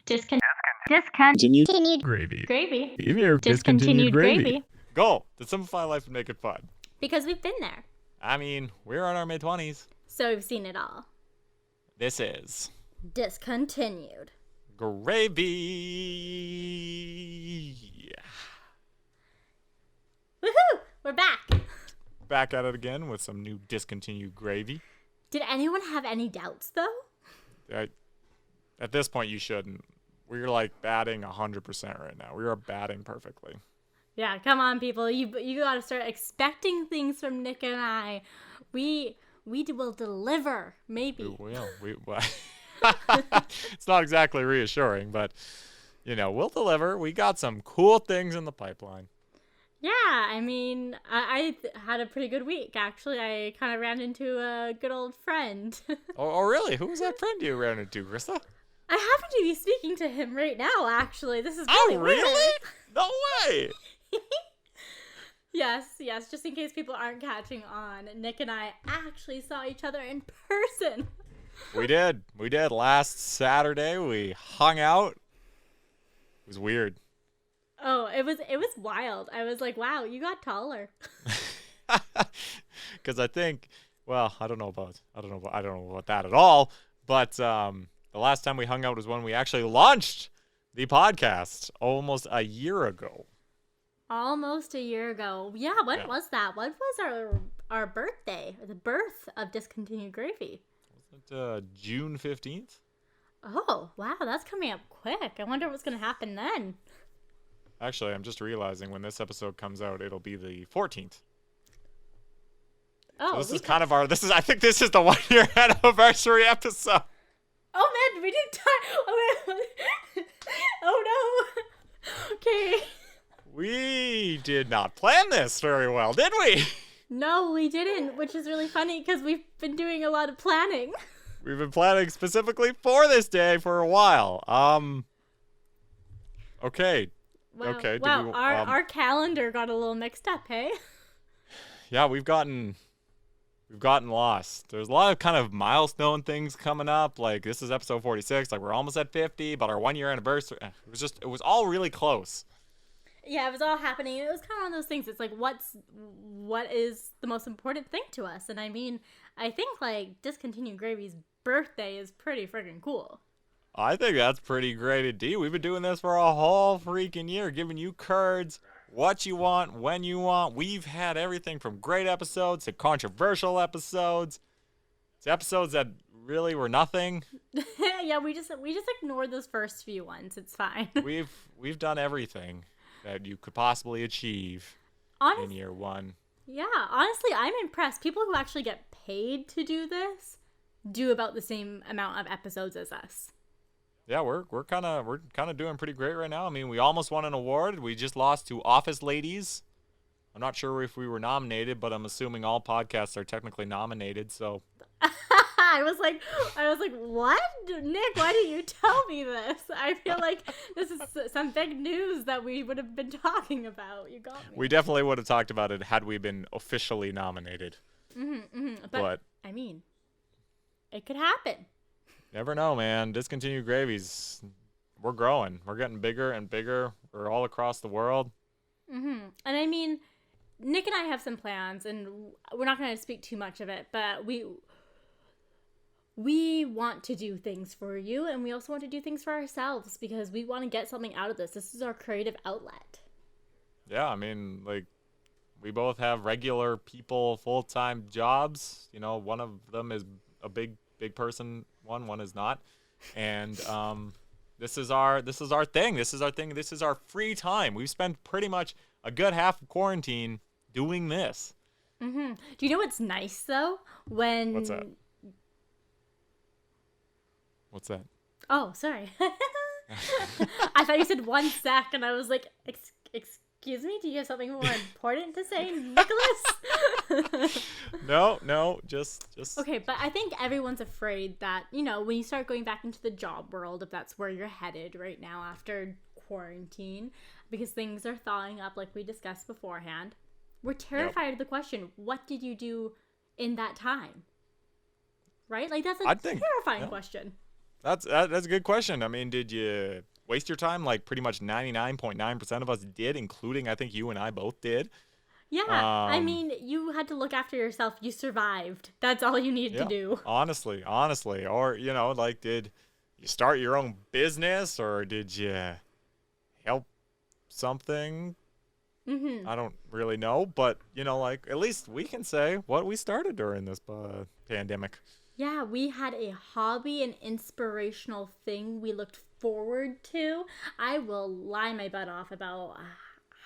Discontinued Gravy. gravy. Give your Discontinued gravy. Go to simplify life and make it fun. Because we've been there. I mean, we're in our mid-20s. So we've seen it all. This is Discontinued. gravy. Woohoo! We're back. Back at it again with some new discontinued gravy. Did anyone have any doubts, though? At this point, you shouldn't. We're like batting 100% right now. We are batting perfectly. Yeah, come on, people. You gotta start expecting things from Nick and I. We will deliver, maybe. We will. It's not exactly reassuring, but, we'll deliver. We got some cool things in the pipeline. Yeah, I mean, I had a pretty good week, actually. I kind of ran into a good old friend. Oh, really? Who was that friend you ran into, Krysta? I happen to be speaking to him right now, actually. This is really really? weird. No way! Yes, just in case people aren't catching on, Nick and I actually saw each other in person. We did. Last Saturday, we hung out. It was weird. Oh, it was wild. I was like, wow, you got taller. Because I think, well, I don't know about that at all. But the last time we hung out was when we actually launched the podcast almost a year ago. Almost a year ago. Yeah, when was that? What was our birthday? The birth of Discontinued Gravy. Was it June 15th? Oh, wow, that's coming up quick. I wonder what's going to happen then. Actually, I'm just realizing when this episode comes out, it'll be the 14th. Oh, so I think this is the 1 year anniversary episode. Oh man, we didn't oh no. Okay. We did not plan this very well, did we? No, we didn't, which is really funny because we've been doing a lot of planning. We've been planning specifically for this day for a while. Okay. Wow. Okay. Wow, our calendar got a little mixed up, hey? Yeah, we've gotten lost. There's a lot of kind of milestone things coming up. Like, this is episode 46. Like, we're almost at 50, but our 1 year anniversary, it was all really close. Yeah, it was all happening. It was kind of one of those things. It's like, what is the most important thing to us? And I mean, I think, like, Discontinued Gravy's birthday is pretty freaking cool. I think that's pretty great indeed. We've been doing this for a whole freaking year, giving you curds, what you want, when you want. We've had everything from great episodes to controversial episodes to episodes that really were nothing. Yeah, we just ignored those first few ones. It's fine. We've done everything that you could possibly achieve in year one. Yeah, honestly, I'm impressed. People who actually get paid to do this do about the same amount of episodes as us. Yeah, we're kind of doing pretty great right now. I mean, we almost won an award. We just lost to Office Ladies. I'm not sure if we were nominated, but I'm assuming all podcasts are technically nominated. So I was like, what? Nick, why didn't you tell me this? I feel like this is some big news that we would have been talking about. You got me. We definitely would have talked about it had we been officially nominated. But I mean, it could happen. Never know, man. Discontinued Gravies, we're growing. We're getting bigger and bigger. We're all across the world. And I mean, Nick and I have some plans, and we're not going to speak too much of it, but we want to do things for you, and we also want to do things for ourselves because we want to get something out of this. This is our creative outlet. Yeah, I mean, like, we both have regular people, full-time jobs. One of them is a big person. One is not. And this is our thing. This is our free time. We've spent pretty much a good half of quarantine doing this. Do you know what's nice though? What's that? Oh, sorry. I thought you said 1 sec, and I was like, excuse me, do you have something more important to say, Nicholas? No, just. Okay, but I think everyone's afraid that, when you start going back into the job world, if that's where you're headed right now after quarantine, because things are thawing up like we discussed beforehand, we're terrified of the question, what did you do in that time? Right? Like, that's a terrifying question. That's a good question. I mean, did you waste your time? Like pretty much 99.9% of us did, including I think you and I both did. Yeah, I Um, mean, you had to look after yourself. You survived. That's all you needed to yeah, do. honestly, or like, did you start your own business or did you help something? Mm-hmm. I don't really know, but like at least we can say what we started during this pandemic. Yeah, we had a hobby, an inspirational thing we looked forward to. I will lie my butt off about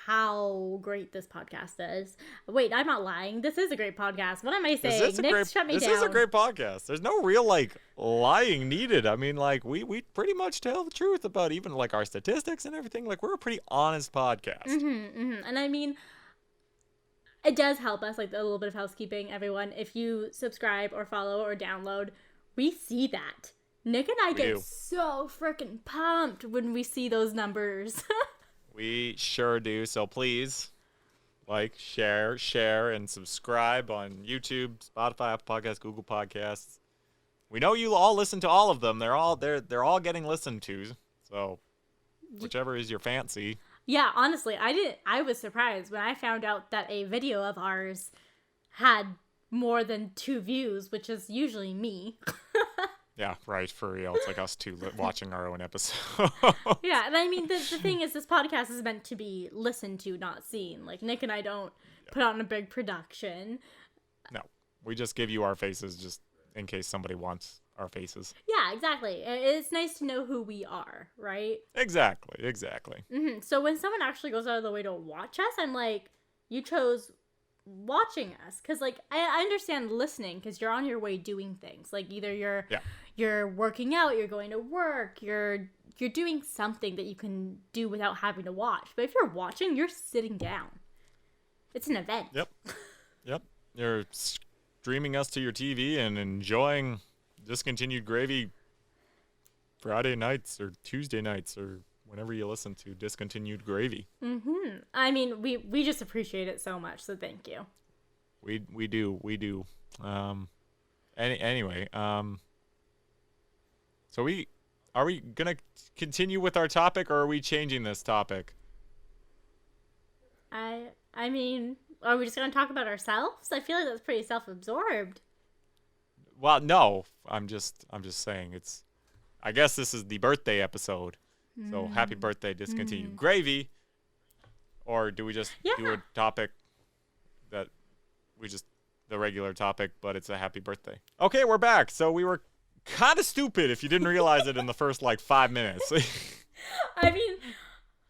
how great this podcast is. Wait, I'm not lying. This is a great podcast. What am I saying? Nick, shut me This is a down. great podcast. There's no real like lying needed. I mean, like we pretty much tell the truth about even like our statistics and everything. Like we're a pretty honest podcast. And I mean, it does help us, like a little bit of housekeeping, everyone. If you subscribe or follow or download, we see that. Nick and I We get do. so freaking pumped when we see those numbers. We sure do. So please like, share, and subscribe on YouTube, Spotify, Apple Podcasts, Google Podcasts. We know you all listen to all of them. They're all getting listened to. So whichever is your fancy. Yeah, honestly, I was surprised when I found out that a video of ours had more than 2 views, which is usually me. Yeah, right, for real. It's like us two watching our own episode. Yeah, and I mean, the thing is, this podcast is meant to be listened to, not seen. Like, Nick and I don't put on a big production. No, we just give you our faces just in case somebody wants our faces. Yeah, exactly. It's nice to know who we are, right? Exactly. So when someone actually goes out of the way to watch us, I'm like, you chose watching us. Because, like, I understand listening because you're on your way doing things. Like, either you're working out, you're going to work, you're doing something that you can do without having to watch. But if you're watching, you're sitting down. It's an event. Yep. You're streaming us to your TV and enjoying Discontinued Gravy Friday nights or Tuesday nights or whenever you listen to Discontinued Gravy. I mean, we just appreciate it so much, so thank you. We do. Anyway, so are we gonna continue with our topic or are we changing this topic? I mean, are we just gonna talk about ourselves? I feel like that's pretty self-absorbed. Well, no, I'm just saying it's. I guess this is the birthday episode, so happy birthday, Discontinued Gravy. Or do we just do a topic that the regular topic, but it's a happy birthday? Okay, we're back. So we were kind of stupid if you didn't realize it in the first like 5 minutes. I mean,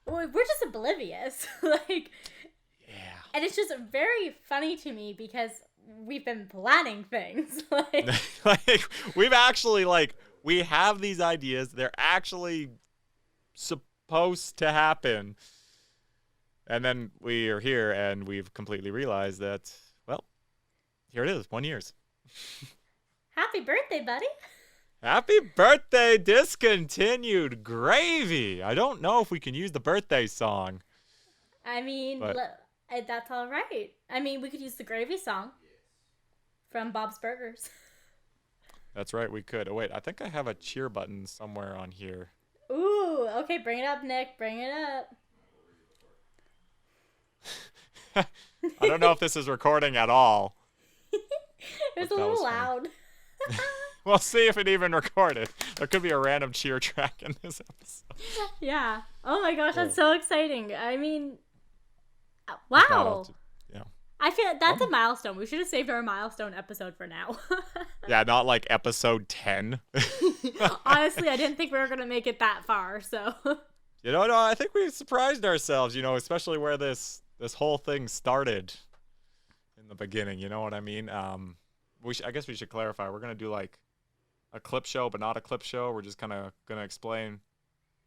we're just oblivious. Like, Yeah. and it's just very funny to me because we've been planning things. Like, Like we've actually we have these ideas. They're actually supposed to happen. And then we are here and we've completely realized that, well, here it is, 1 year. happy birthday, buddy. Happy birthday, Discontinued Gravy. I don't know if we can use the birthday song. I mean, But- that's all right. I mean, we could use the gravy song from Bob's Burgers. That's right, we could. Oh, wait, I think I have a cheer button somewhere on here. Ooh, okay, bring it up, Nick. Bring it up. I don't know if this is recording at all. It was But a that was little funny. loud. We'll see if it even recorded. There could be a random cheer track in this episode. Yeah. Oh my gosh, that's Cool. so exciting. I mean, If not, wow. yeah. I feel that's a milestone. We should have saved our milestone episode for now. Yeah, not like episode 10. Honestly, I didn't think we were going to make it that far, so. No, I think we surprised ourselves, especially where this whole thing started in the beginning, you know what I mean? I guess we should clarify. We're going to do like a clip show, but not a clip show. We're just kind of going to explain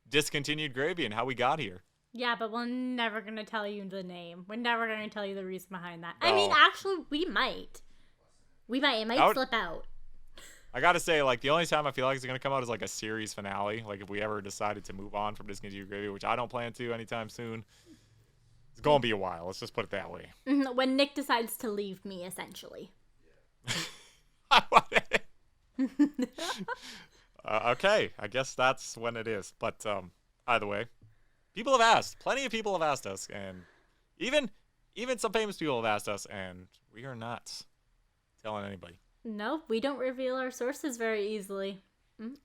Discontinued Gravy and how we got here. Yeah, but we're never going to tell you the name. We're never going to tell you the reason behind that. No. I mean, actually, we might. It might slip out. I gotta say, like, the only time I feel like it's gonna come out is like a series finale. Like, if we ever decided to move on from Discontinued Gravy, which I don't plan to anytime soon, it's gonna be a while. Let's just put it that way. When Nick decides to leave me, essentially. Okay, I guess that's when it is. But either way, people have asked. Plenty of people have asked us, and even some famous people have asked us, and we are not telling anybody. No, we don't reveal our sources very easily.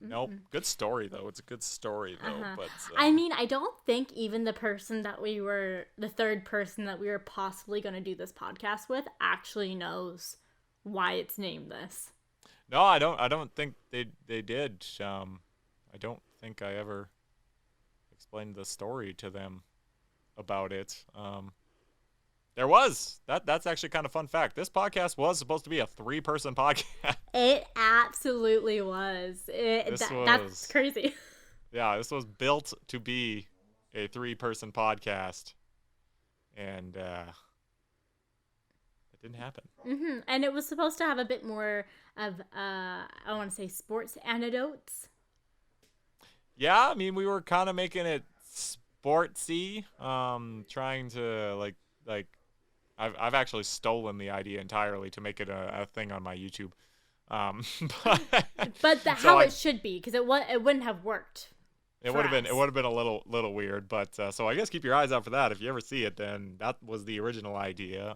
Nope. Good story though. It's a good story though. But I mean, I don't think even the third person that we were possibly going to do this podcast with actually knows why it's named this. No, I don't think they did. I don't think I ever explained the story to them about it. There was. That's actually kind of fun fact. This podcast was supposed to be a 3-person podcast. It absolutely was. That's crazy. Yeah, this was built to be a 3-person podcast. And it didn't happen. Mm-hmm. And it was supposed to have a bit more of, I want to say, sports anecdotes. Yeah, I mean, we were kind of making it sportsy, trying to, like, I've actually stolen the idea entirely to make it a thing on my YouTube. How it should be, because it wouldn't have worked. It would have been a little weird, but so I guess keep your eyes out for that. If you ever see it, then that was the original idea.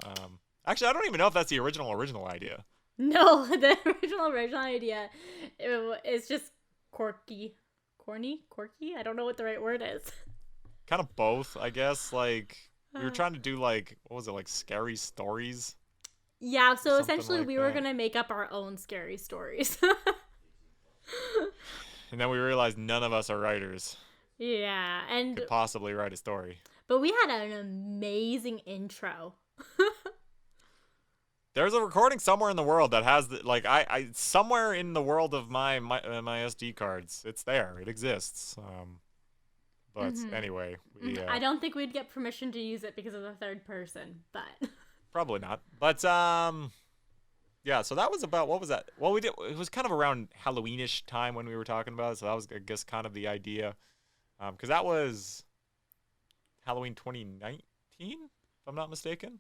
Actually, I don't even know if that's the original idea. No, the original idea is just quirky. Quirky? I don't know what the right word is. Kind of both, I guess. Like, we were trying to do, like, what was it, like, scary stories? Yeah, so essentially we were going to make up our own scary stories. And then we realized none of us are writers. Yeah, and could possibly write a story. But we had an amazing intro. There's a recording somewhere in the world that has I somewhere in the world of my SD cards. It's there. It exists. But anyway, I don't think we'd get permission to use it because of the third person, but probably not. But yeah. So that was about, what was that? Well, it was kind of around Halloweenish time when we were talking about it. So that was, I guess, kind of the idea, because that was Halloween 2019, if I'm not mistaken.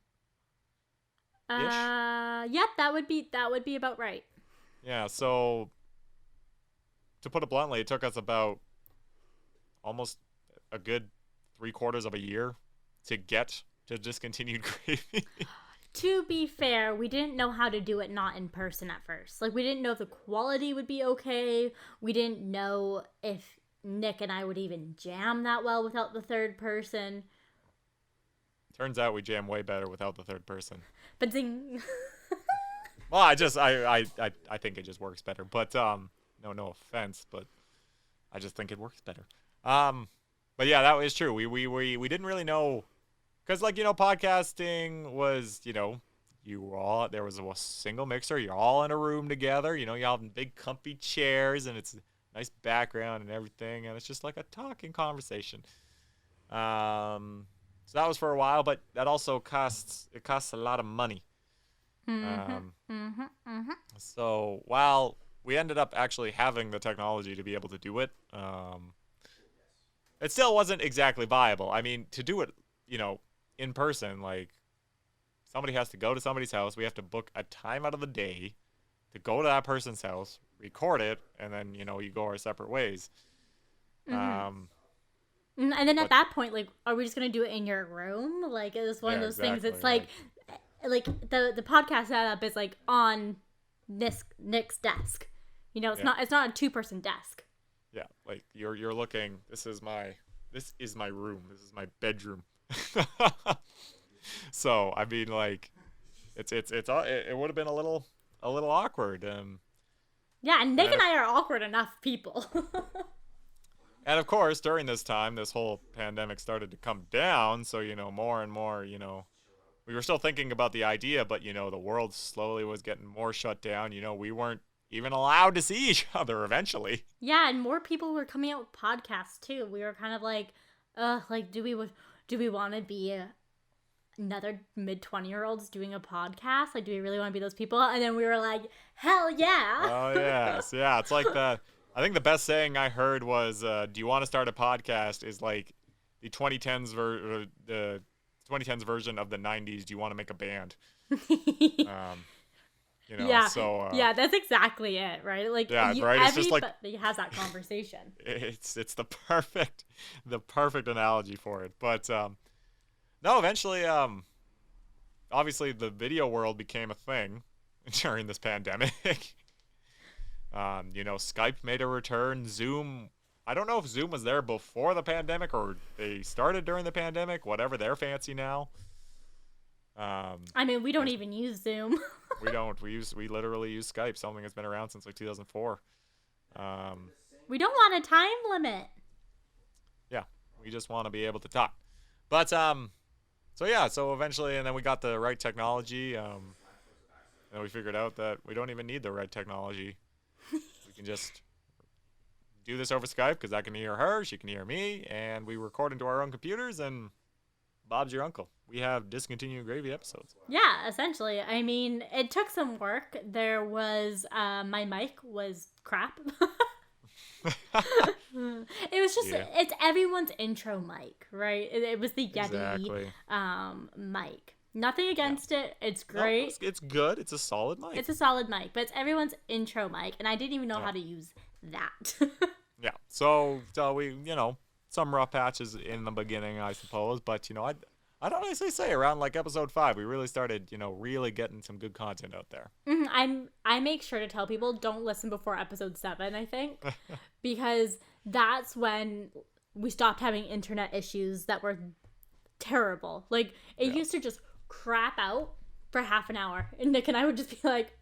Yep, that would be about right. Yeah, so to put it bluntly, it took us about almost a good 3/4 of a year to get to Discontinued Gravy. To be fair, we didn't know how to do it not in person at first. Like, we didn't know if the quality would be okay. We didn't know if Nick and I would even jam that well without the third person. Turns out we jam way better without the third person. But ding. Well, I think it just works better. But no offense, but I just think it works better. But yeah, that was true. We didn't really know, because, like, podcasting was, there was a single mixer, you're all in a room together, you all have big comfy chairs, and it's a nice background and everything, and it's just like a talking conversation. So that was for a while, but that also costs a lot of money. So while we ended up actually having the technology to be able to do it, it still wasn't exactly viable. I mean, to do it, in person, like, somebody has to go to somebody's house. We have to book a time out of the day to go to that person's house, record it, and then, you go our separate ways. And then at that point, like, are we just going to do it in your room? Like, it was one of those things. It's like the podcast setup is, like, on Nick's desk. It's not a 2-person desk. Yeah, like, you're looking, this is my room. This is my bedroom. So, I mean, like, it would have been a little awkward. Yeah, and Nick and I are awkward enough people. And of course, during this time, this whole pandemic started to come down. So, more and more, we were still thinking about the idea, but, the world slowly was getting more shut down. We weren't even allowed to see each other eventually. Yeah, and more people were coming out with podcasts too. We were kind of like, do we want to be another mid-20-year-olds doing a podcast? Like, do we really want to be those people? And then we were like, hell yeah. Oh, yes. Yeah, it's like that. I think the best saying I heard was, do you want to start a podcast, is like the 2010s version of the 90s, do you want to make a band? You know, Yeah, so yeah, that's exactly it, right? Like, yeah, right. It's just like everybody has that conversation. it's the perfect analogy for it. But no, eventually, obviously the video world became a thing during this pandemic. You know, Skype made a return. Zoom. I don't know if Zoom was there before the pandemic or they started during the pandemic. Whatever, they're fancy now. I mean, we don't even use Zoom. We don't. We literally use Skype, something that's been around since like 2004. We don't want a time limit. Yeah, we just want to be able to talk. But so yeah, so eventually, and then we got the right technology. And we figured out that we don't even need the right technology. We can just do this over Skype because I can hear her, she can hear me, and we record into our own computers, and Bob's your uncle. We have discontinued gravy episodes. Yeah, essentially. I mean, it took some work. There was, my mic was crap. It was just, it's everyone's intro mic, right? It was the Yeti mic. Nothing against it. It's great. No, it's good. It's a solid mic. It's a solid mic, but it's everyone's intro mic, and I didn't even know how to use that. Yeah. So we, you know, some rough patches in the beginning, I suppose, but you know, I'd honestly say around like episode 5, we really started, you know, really getting some good content out there. I make sure to tell people don't listen before episode 7, I think, because that's when we stopped having internet issues that were terrible. Like, it used to just crap out for half an hour, and Nick and I would just be like,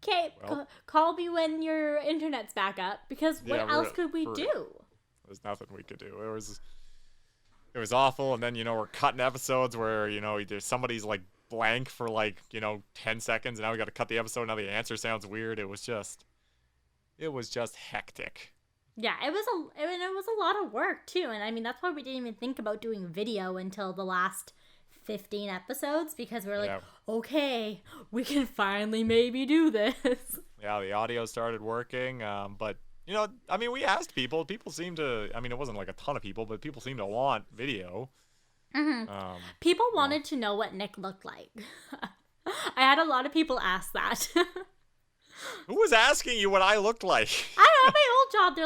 okay, call me when your internet's back up, because what else could we do? There's nothing we could do. It was awful, and then, you know, we're cutting episodes where, you know, either somebody's like blank for like, you know, 10 seconds, and now we got to cut the episode, now the answer sounds weird. It was just hectic. Yeah, it was a lot of work too, and I mean, that's why we didn't even think about doing video until the last 15 episodes, because we're like, okay, we can finally maybe do this. Yeah, the audio started working, but you know, I mean, we asked people. People seemed to. I mean, it wasn't like a ton of people, but people seemed to want video. Mm-hmm. People wanted to know what Nick looked like. I had a lot of people ask that. Who was asking you what I looked like? I don't know. My old job,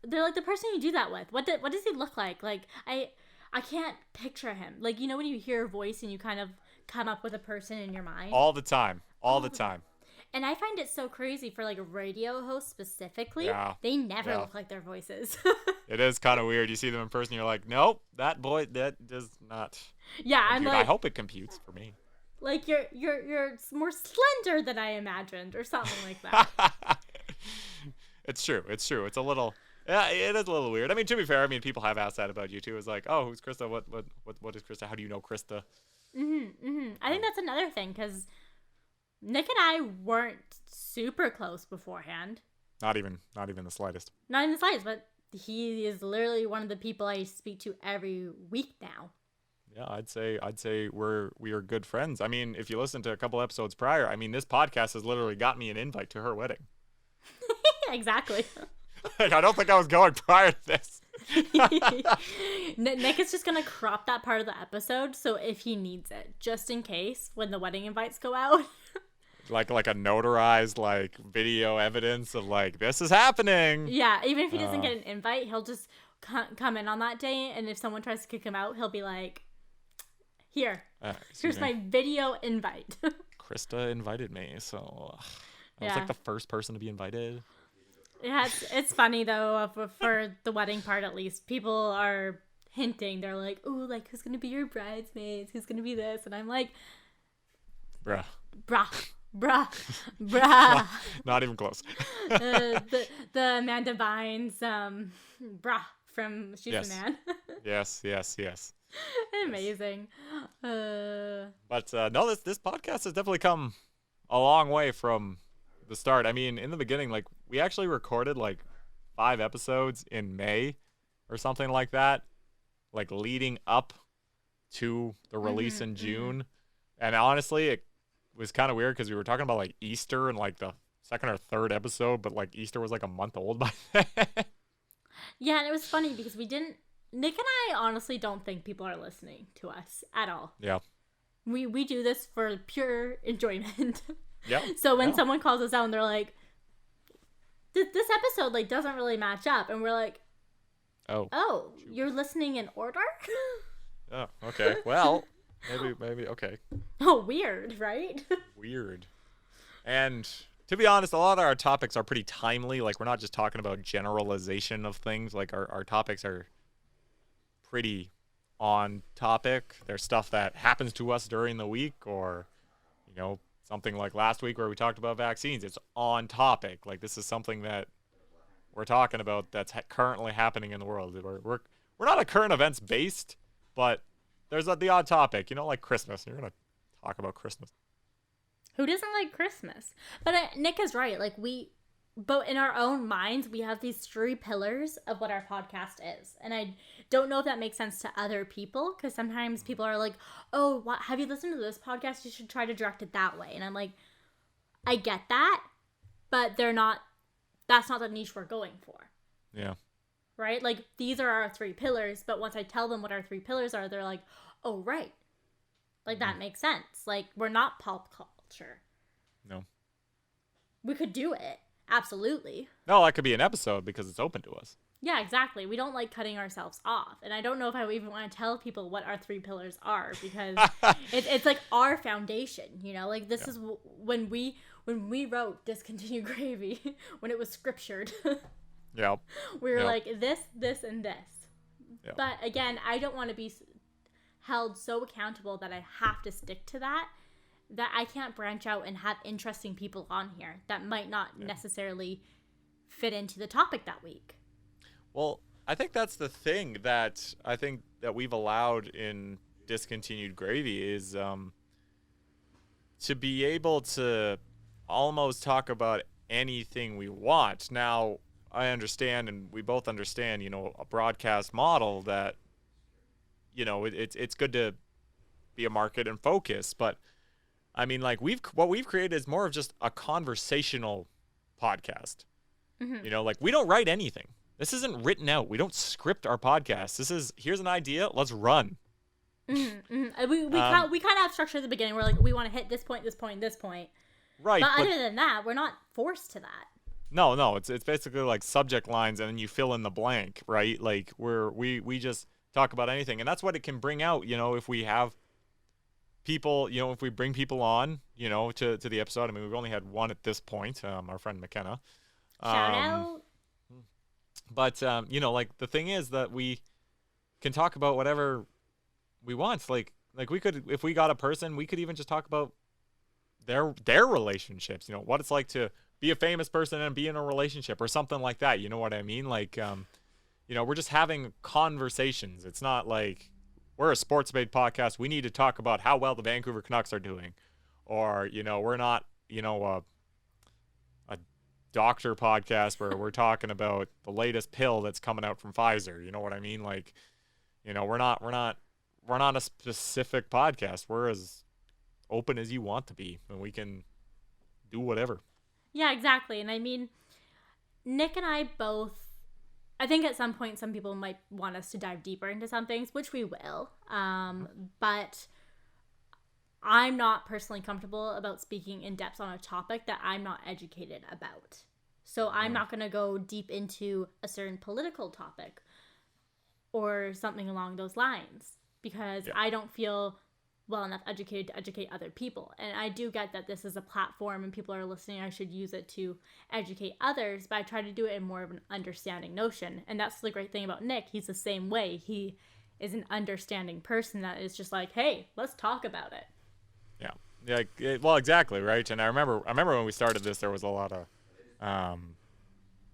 they're like the person you do that with. What does he look like? Like I can't picture him. Like, you know when you hear a voice and you kind of come up with a person in your mind? All the time. All the time. And I find it so crazy for like a radio host specifically. Yeah. They never look like their voices. It is kind of weird. You see them in person, you're like, nope, that does not. Yeah, I'm like, I hope it computes for me. Like you're more slender than I imagined, or something like that. It's true. It's a little. Yeah, it is a little weird. I mean, to be fair, I mean, people have asked that about you too. It's like, oh, who's Krysta? What is Krysta? How do you know Krysta? I think that's another thing, because Nick and I weren't super close beforehand. Not even the slightest. Not even the slightest, but he is literally one of the people I speak to every week now. Yeah, I'd say we are good friends. I mean, if you listen to a couple episodes prior, I mean, this podcast has literally got me an invite to her wedding. Exactly. Like, I don't think I was going prior to this. Nick is just gonna crop that part of the episode, so if he needs it, just in case when the wedding invites go out. like a notarized like video evidence of like this is happening. Yeah, even if he doesn't get an invite, he'll just come in on that day, and if someone tries to kick him out, he'll be like, here's my video invite. Krysta invited me, so I was like the first person to be invited. Yeah, it's funny though, for the wedding part at least. People are hinting, they're like, ooh, like, who's gonna be your bridesmaids? Who's gonna be this? And I'm like, bruh. Not even close. the Amanda Bynes, bruh, from She's a Man. Yes. Amazing. But no, this podcast has definitely come a long way from the start. I mean, in the beginning, like, we actually recorded like 5 episodes in May or something like that, like leading up to the release in June. And honestly, it was kind of weird because we were talking about like Easter and like the 2nd or 3rd episode, but like Easter was like a month old by then. Yeah, and it was funny because Nick and I honestly don't think people are listening to us at all. Yeah. We do this for pure enjoyment. Yeah. So when Yeah. someone calls us out and they're like, this episode like doesn't really match up, and we're like, oh, you're listening in order? Oh, okay. Well, maybe okay. Oh, weird, right? Weird. And to be honest, a lot of our topics are pretty timely. Like, we're not just talking about generalization of things. Like, our topics are pretty on topic. There's stuff that happens to us during the week, or, you know, something like last week where we talked about vaccines. It's on topic. Like, this is something that we're talking about that's currently happening in the world. We're not a current events based, but there's the odd topic, you know, like Christmas. You're going to talk about Christmas. Who doesn't like Christmas? But Nick is right. Like, but in our own minds, we have these 3 pillars of what our podcast is. And I don't know if that makes sense to other people, because sometimes people are like, oh, what, have you listened to this podcast? You should try to direct it that way. And I'm like, I get that, but that's not the niche we're going for. Yeah. Right? Like, these are our 3 pillars, but once I tell them what our 3 pillars are, they're like, oh, right. Like, that makes sense. Like, we're not pop culture. No. We could do it. Absolutely. No, that could be an episode because it's open to us. Yeah, exactly. We don't like cutting ourselves off. And I don't know if I even want to tell people what our 3 pillars are, because it's like our foundation, you know? Like, this is when we wrote Discontinued Gravy, when it was scriptured. Yeah. We were like, this, and this. Yep. But again, I don't want to be held so accountable that I have to stick to that I can't branch out and have interesting people on here that might not necessarily fit into the topic that week. Well, I think that's the thing that I think that we've allowed in Discontinued Gravy is to be able to almost talk about anything we want. Now, I understand, and we both understand, you know, a broadcast model that, you know, it's good to be a market and focus, but I mean, like, what we've created is more of just a conversational podcast. Mm-hmm. You know, like, we don't write anything. This isn't written out. We don't script our podcast. This is, here's an idea, let's run. Mm-hmm. Mm-hmm. We kind of have structure at the beginning. We're like, we want to hit this point, this point, this point. Right. But other than that, we're not forced to that. No, it's basically like subject lines, and then you fill in the blank, right? Like, we just talk about anything, and that's what it can bring out, you know, if we have people, you know, if we bring people on, you know, to the episode. I mean, we've only had one at this point, our friend McKenna. Shout out. But, you know, like, the thing is that we can talk about whatever we want. Like we could, if we got a person, we could even just talk about their relationships, you know, what it's like to be a famous person and be in a relationship or something like that. You know what I mean? Like, you know, we're just having conversations. It's not like we're a sports-based podcast. We need to talk about how well the Vancouver Canucks are doing. Or, you know, we're not, you know, a doctor podcast where we're talking about the latest pill that's coming out from Pfizer. You know what I mean? Like, you know, we're not a specific podcast. We're as open as you want to be, and we can do whatever. Yeah, exactly. And I mean, Nick and I both, I think at some point some people might want us to dive deeper into some things, which we will. But I'm not personally comfortable about speaking in depth on a topic that I'm not educated about. So I'm not going to go deep into a certain political topic or something along those lines because I don't feel well enough educated to educate other people. And I do get that this is a platform and people are listening. I should use it to educate others, but I try to do it in more of an understanding notion. And that's the great thing about Nick. He's the same way. He is an understanding person that is just like, hey, let's talk about it. Yeah. Well, exactly. Right. And I remember when we started this, there was a lot of,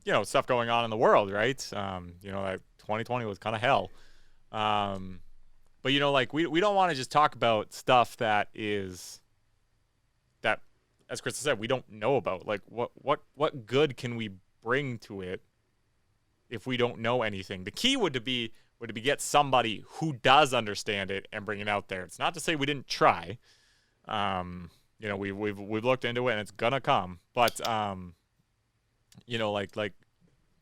you know, stuff going on in the world. Right. You know, like 2020 was kind of hell. But, you know, like, we don't want to just talk about stuff that, as Krysta said, we don't know about. Like, what good can we bring to it if we don't know anything? The key would be get somebody who does understand it and bring it out there. It's not to say we didn't try. You know, we've looked into it and it's gonna come. But, you know, like,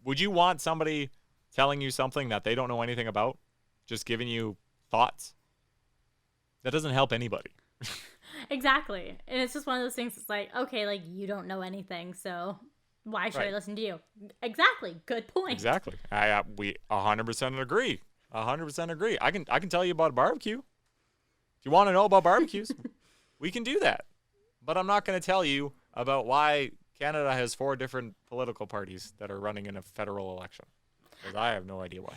would you want somebody telling you something that they don't know anything about, just giving you thoughts? That doesn't help anybody. Exactly. And it's just one of those things. It's like, okay, like, you don't know anything, so why should I listen to you? Exactly. Good point. Exactly. We 100% agree. 100% agree. I can tell you about a barbecue. If you want to know about barbecues, we can do that. But I'm not going to tell you about why Canada has 4 different political parties that are running in a federal election. Because I have no idea why.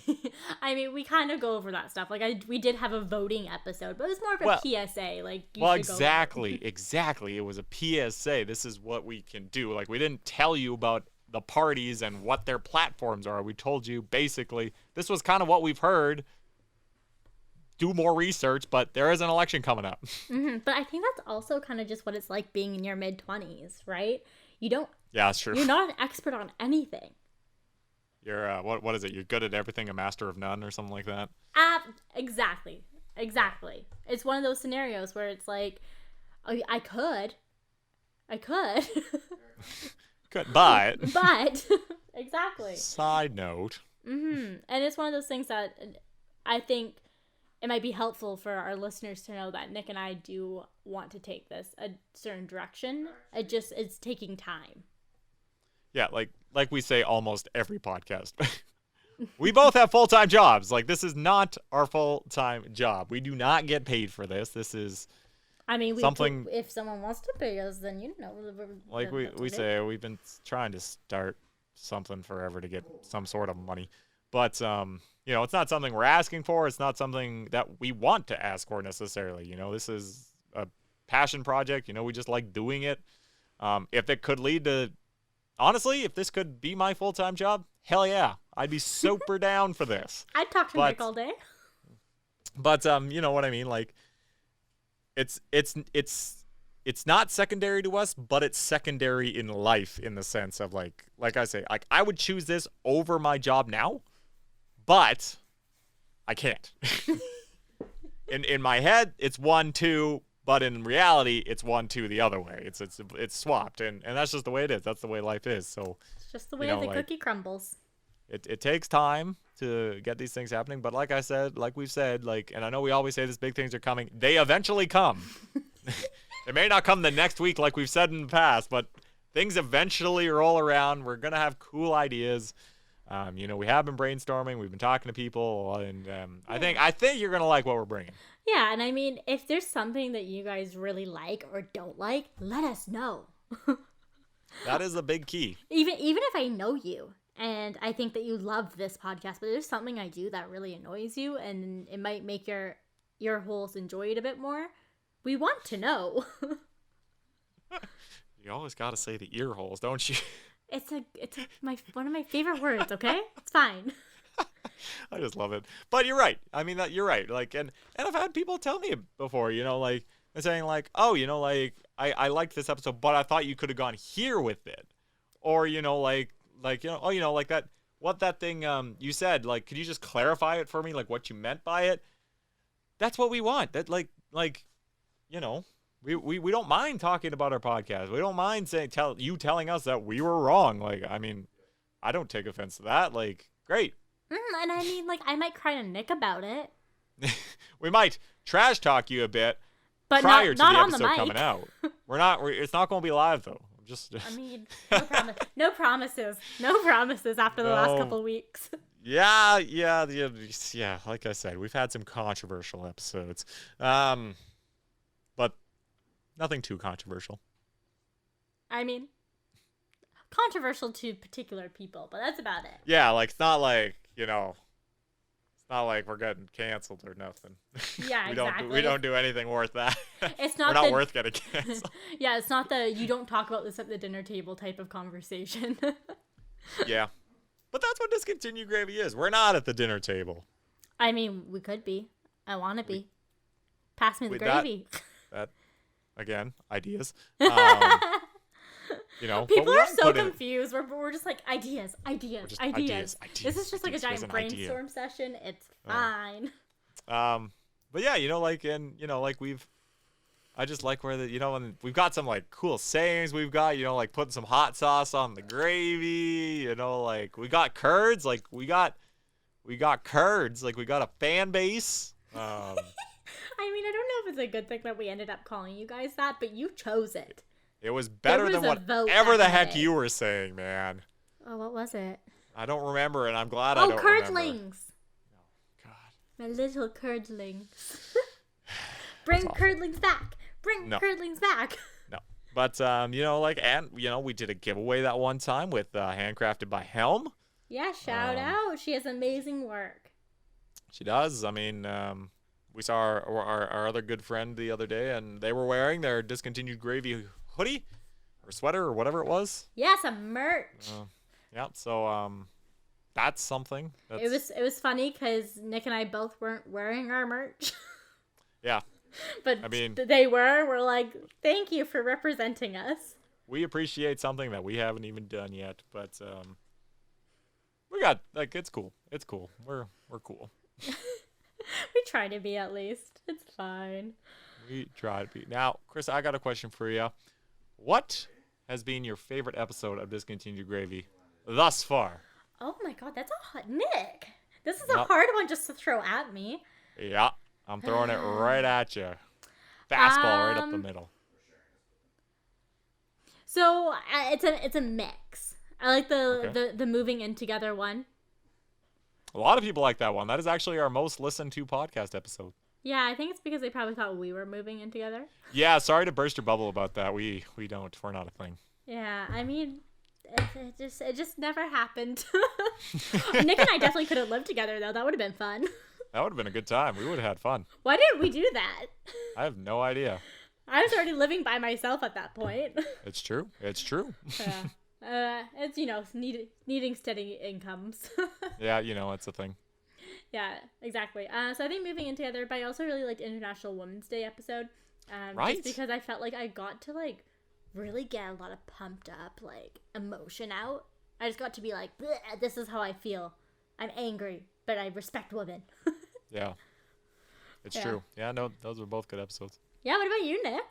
I mean, we kind of go over that stuff. Like, we did have a voting episode, but it was more of a PSA. Like, exactly. It was a PSA. This is what we can do. Like, we didn't tell you about the parties and what their platforms are. We told you, basically, this was kind of what we've heard. Do more research, but there is an election coming up. Mm-hmm. But I think that's also kind of just what it's like being in your mid-20s, right? You don't... Yeah, that's true. You're not an expert on anything. You're, what is it? You're good at everything, a master of none, or something like that? Exactly. It's one of those scenarios where it's like, oh, I could. Good, but. Exactly. Side note. Mm-hmm. And it's one of those things that I think it might be helpful for our listeners to know that Nick and I do want to take this a certain direction. It's taking time. Yeah, like we say almost every podcast. We both have full-time jobs. Like, this is not our full-time job. We do not get paid for this. This is something... if someone wants to pay us, then, you know... Like we say, we've been trying to start something forever to get some sort of money. But, you know, it's not something we're asking for. It's not something that we want to ask for necessarily. You know, this is a passion project. You know, we just like doing it. If it could lead to... Honestly, if this could be my full-time job, hell yeah. I'd be super down for this. I'd talk to Nick all day. But, you know what I mean? Like, it's not secondary to us, but it's secondary in life in the sense of, like I say, like, I would choose this over my job now, but I can't. In my head, it's 1-2, but in reality, it's 1-2 the other way. It's swapped, and that's just the way it is. That's the way life is. So it's just the way the cookie crumbles. It takes time to get these things happening, but like I said, like we've said, like, and I know we always say these big things are coming. They eventually come. They may not come the next week, like we've said in the past, but things eventually roll around. We're gonna have cool ideas. You know, we have been brainstorming. We've been talking to people, and I think you're gonna like what we're bringing. Yeah, and I mean, if there's something that you guys really like or don't like, let us know. That is a big key. Even if I know you and I think that you love this podcast, but there's something I do that really annoys you, and it might make your holes enjoy it a bit more. We want to know. You always got to say the ear holes, don't you? It's one of my favorite words. Okay, it's fine. I just love it. But you're right. I mean, you're right. Like, and I've had people tell me before, you know, like, they're saying like, oh, you know, like, I liked this episode, but I thought you could have gone here with it. Or, you know, like, you know, oh, you know, like that thing you said, like, could you just clarify it for me, like, what you meant by it? That's what we want. That, like, you know, we don't mind talking about our podcast. We don't mind telling us that we were wrong. Like, I mean, I don't take offense to that. Like, great. And I mean, like, I might cry to Nick about it. We might trash talk you a bit, but prior not to the on episode the mic. coming out. It's not going to be live though. I mean, no promises after the last couple weeks. Yeah. Like I said, we've had some controversial episodes, but nothing too controversial. I mean, controversial to particular people, but that's about it. Yeah, like, it's not like, you know, it's not like we're getting canceled or nothing. Yeah, exactly. We don't do anything worth that. It's not we're not worth getting canceled. Yeah, it's not the you don't talk about this at the dinner table type of conversation. Yeah. But that's what Discontinued Gravy is. We're not at the dinner table. I mean, we could be. I want to be. Pass me the gravy. That again, ideas. You know, people are so confused. We're just like ideas. This is just like a giant brainstorm session. It's fine. But yeah, you know, like, and you know, like I just like where you know, and we've got some like cool sayings. We've got, you know, like putting some hot sauce on the gravy. You know, like we got curds. Like we got curds. Like we got a fan base. I I mean, I don't know if it's a good thing that we ended up calling you guys that, but you chose it. It was better than whatever the heck you were saying, man. Oh, what was it? I don't remember, and I'm glad I don't curdlings. remember. Oh, God. My little curdlings. Bring curdlings back. Bring curdlings back. No. But, we did a giveaway that one time with Handcrafted by Helm. Yeah, shout out. She has amazing work. She does. I mean, we saw our other good friend the other day, and they were wearing their Discontinued Gravy hoodie or sweater or whatever it was. Yeah, some merch. Yeah, so that's something. It was funny because Nick and I both weren't wearing our merch. Yeah. But I mean, they were. We're like, thank you for representing us. We appreciate something that we haven't even done yet, but we got it's cool. It's cool. We're cool. We try to be, at least. It's fine. We try to be. Now, Chris, I got a question for you. What has been your favorite episode of Discontinued Gravy thus far? Oh my God, that's a hot Nick. This is a hard one just to throw at me. Yeah, I'm throwing it right at you. Fastball right up the middle. So it's a mix. I like the moving in together one. A lot of people like that one. That is actually our most listened to podcast episode. Yeah, I think it's because they probably thought we were moving in together. Yeah, sorry to burst your bubble about that. We don't. We're not a thing. Yeah, I mean, it just never happened. Nick and I definitely could have lived together though. That would have been fun. That would have been a good time. We would have had fun. Why didn't we do that? I have no idea. I was already living by myself at that point. It's true. It's true. Yeah. It's needing steady incomes. Yeah, it's a thing. Yeah, exactly. So I think moving in together, but I also really liked International Women's Day episode. Right. Just because I felt like I got to really get a lot of pumped up emotion out. I just got to be like, this is how I feel. I'm angry, but I respect women. Yeah. It's true. Yeah, no, those were both good episodes. Yeah, what about you, Nick?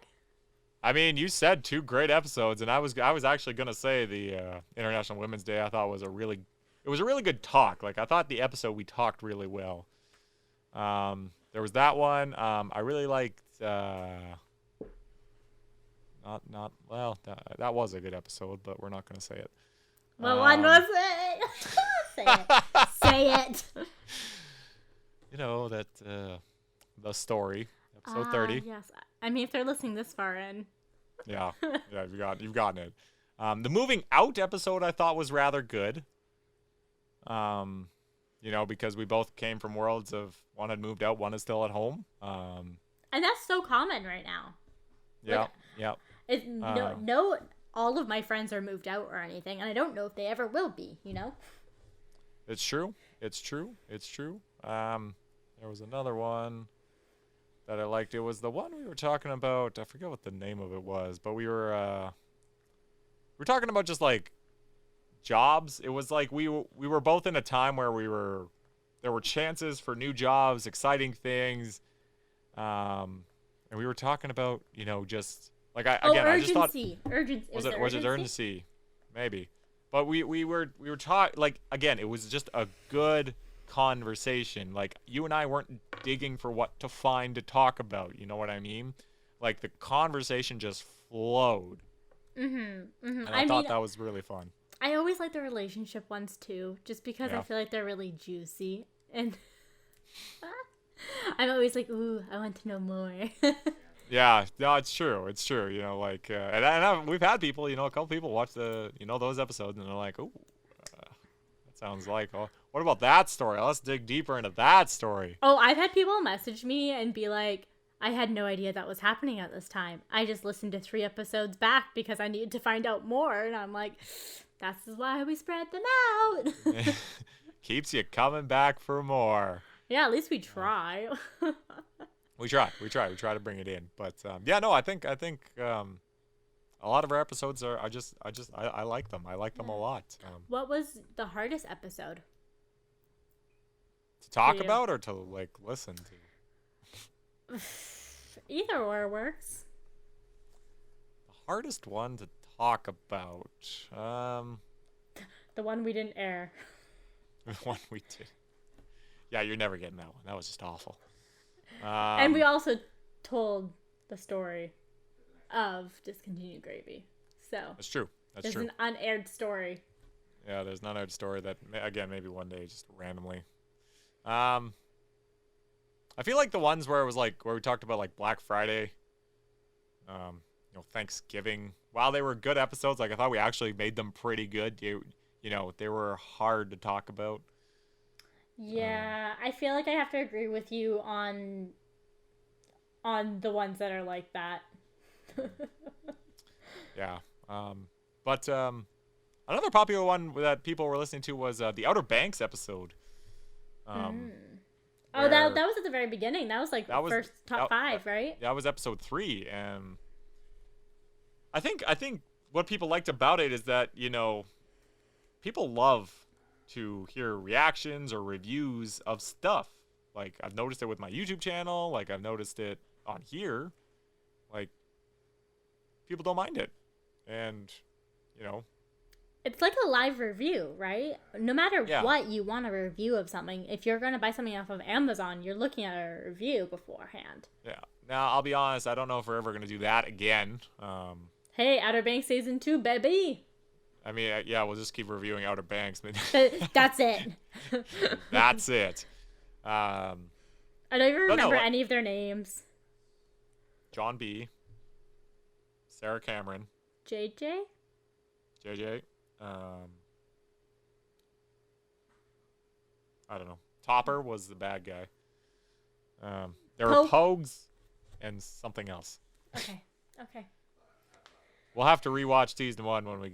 I mean, you said 2 great episodes, and I was actually gonna say the International Women's Day. I thought was a really good talk. I thought the episode we talked really well. There was that one. I really liked. That was a good episode, but we're not gonna say it. What one was it? Say it. Say it. That the story, episode 30. Yes, I mean if they're listening this far in. Yeah, you've gotten it. The moving out episode I thought was rather good. Because we both came from worlds of one had moved out, one is still at home. And that's so common right now. Yeah. No, all of my friends are moved out or anything, and I don't know if they ever will be. It's true. There was another one that I liked. It was the one we were talking about. I forget what the name of it was, but we were talking about just jobs. It was we were both in a time where there were chances for new jobs, exciting things, and we were talking about just urgency. I just thought urgency. Was it urgency? Maybe, but we were talking again. It was just a good conversation. You and I weren't digging for what to find to talk about. You know what I mean? The conversation just flowed. And I thought that was really fun. I always like the relationship ones too, just because I feel like they're really juicy, and I'm always like, ooh, I want to know more. Yeah, no, it's true. And we've had people, a couple people watch those episodes, and they're like, ooh, that sounds like. Oh, what about that story? Let's dig deeper into that story. Oh, I've had people message me and be like, I had no idea that was happening at this time. I just listened to 3 episodes back because I needed to find out more. And I'm like, that's why we spread them out. Keeps you coming back for more. Yeah, at least we try. We try to bring it in. But I think a lot of our episodes are I like them. I like them a lot. What was the hardest episode? To talk about or to listen to? Either or works. The hardest one to talk about. The one we didn't air. The one we did. Yeah, you're never getting that one. That was just awful. And we also told the story of Discontinued Gravy. So That's true. That's there's true. an unaired story. Yeah, there's an unaired story that, again, maybe one day, just randomly. I feel like the ones where it was like, where we talked about like Black Friday, Thanksgiving, while they were good episodes, like I thought we actually made them pretty good. They were hard to talk about. Yeah, I feel like I have to agree with you on the ones that are like that. Yeah. But another popular one that people were listening to was the Outer Banks episode. Oh, that was at the very beginning. That was like first top 5, right? That was episode 3, and I think what people liked about it is that people love to hear reactions or reviews of stuff. Like I've noticed it with my YouTube channel. Like I've noticed it on here. Like people don't mind it, and it's like a live review, right? No matter what you want a review of something, if you're going to buy something off of Amazon, you're looking at a review beforehand. Yeah. Now, I'll be honest, I don't know if we're ever going to do that again. Hey, Outer Banks Season 2, baby! I mean, we'll just keep reviewing Outer Banks. That's it. That's it. I don't even remember any of their names. John B. Sarah Cameron. JJ? JJ. I don't know. Topper was the bad guy. There were Pogues and something else. Okay. We'll have to rewatch season 1 when we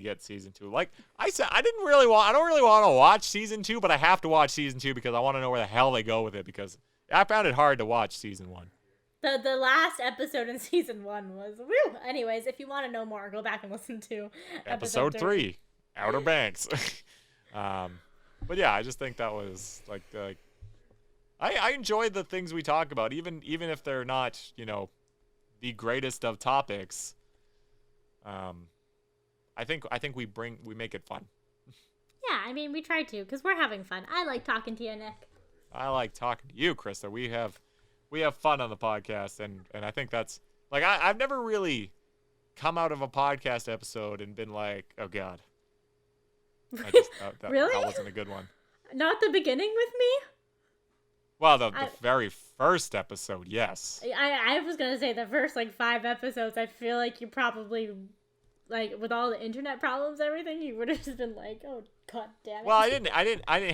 get season 2. Like I said, I don't really want to watch season 2, but I have to watch season 2 because I want to know where the hell they go with it, because I found it hard to watch season 1. The last episode in season 1 was whew. Anyways, if you want to know more, go back and listen to episode 3, Outer Banks. But yeah, I just think that was like I enjoy the things we talk about, even if they're not the greatest of topics. I think we make it fun. Yeah, I mean we try to, because we're having fun. I like talking to you, Nick. I like talking to you, Krysta. We have fun on the podcast, and I think that's like I've never really come out of a podcast episode and been like, oh god, really? That wasn't a good one. Not the beginning with me? Well, the very first episode, yes. I was gonna say the first 5 episodes. I feel like you probably, with all the internet problems, and everything, you would have just been like, oh god damn it. Well, I didn't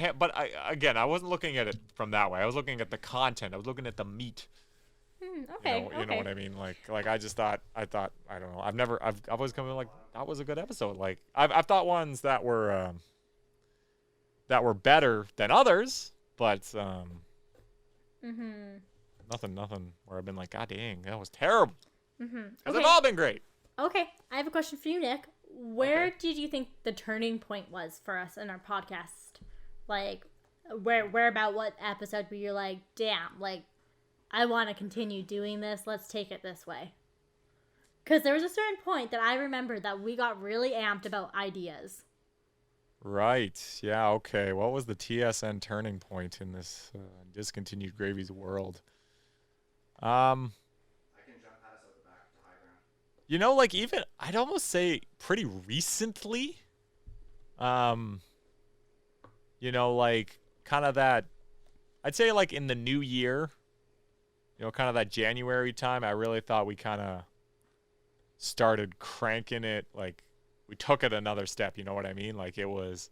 have, but I wasn't looking at it from that way. I was looking at the content. I was looking at the meat. Okay. You know what I mean? Like I thought, I don't know. I've always come in like that was a good episode. Like I've thought ones that were better than others, but nothing where I've been like, god dang, that was terrible. Because they've all been great. Okay, I have a question for you, Nick. Where did you think the turning point was for us in our podcast? Like, where about what episode were you like, damn, I want to continue doing this. Let's take it this way. Because there was a certain point that I remember that we got really amped about ideas. Right. Yeah. Okay. What was the TSN turning point in this Discontinued Gravy's world? I can jump past at the back to high ground. Even I'd almost say pretty recently. Kind of that. I'd say in the new year. Kind of that January time. I really thought we kind of started cranking it. We took it another step, you know what I mean? It was,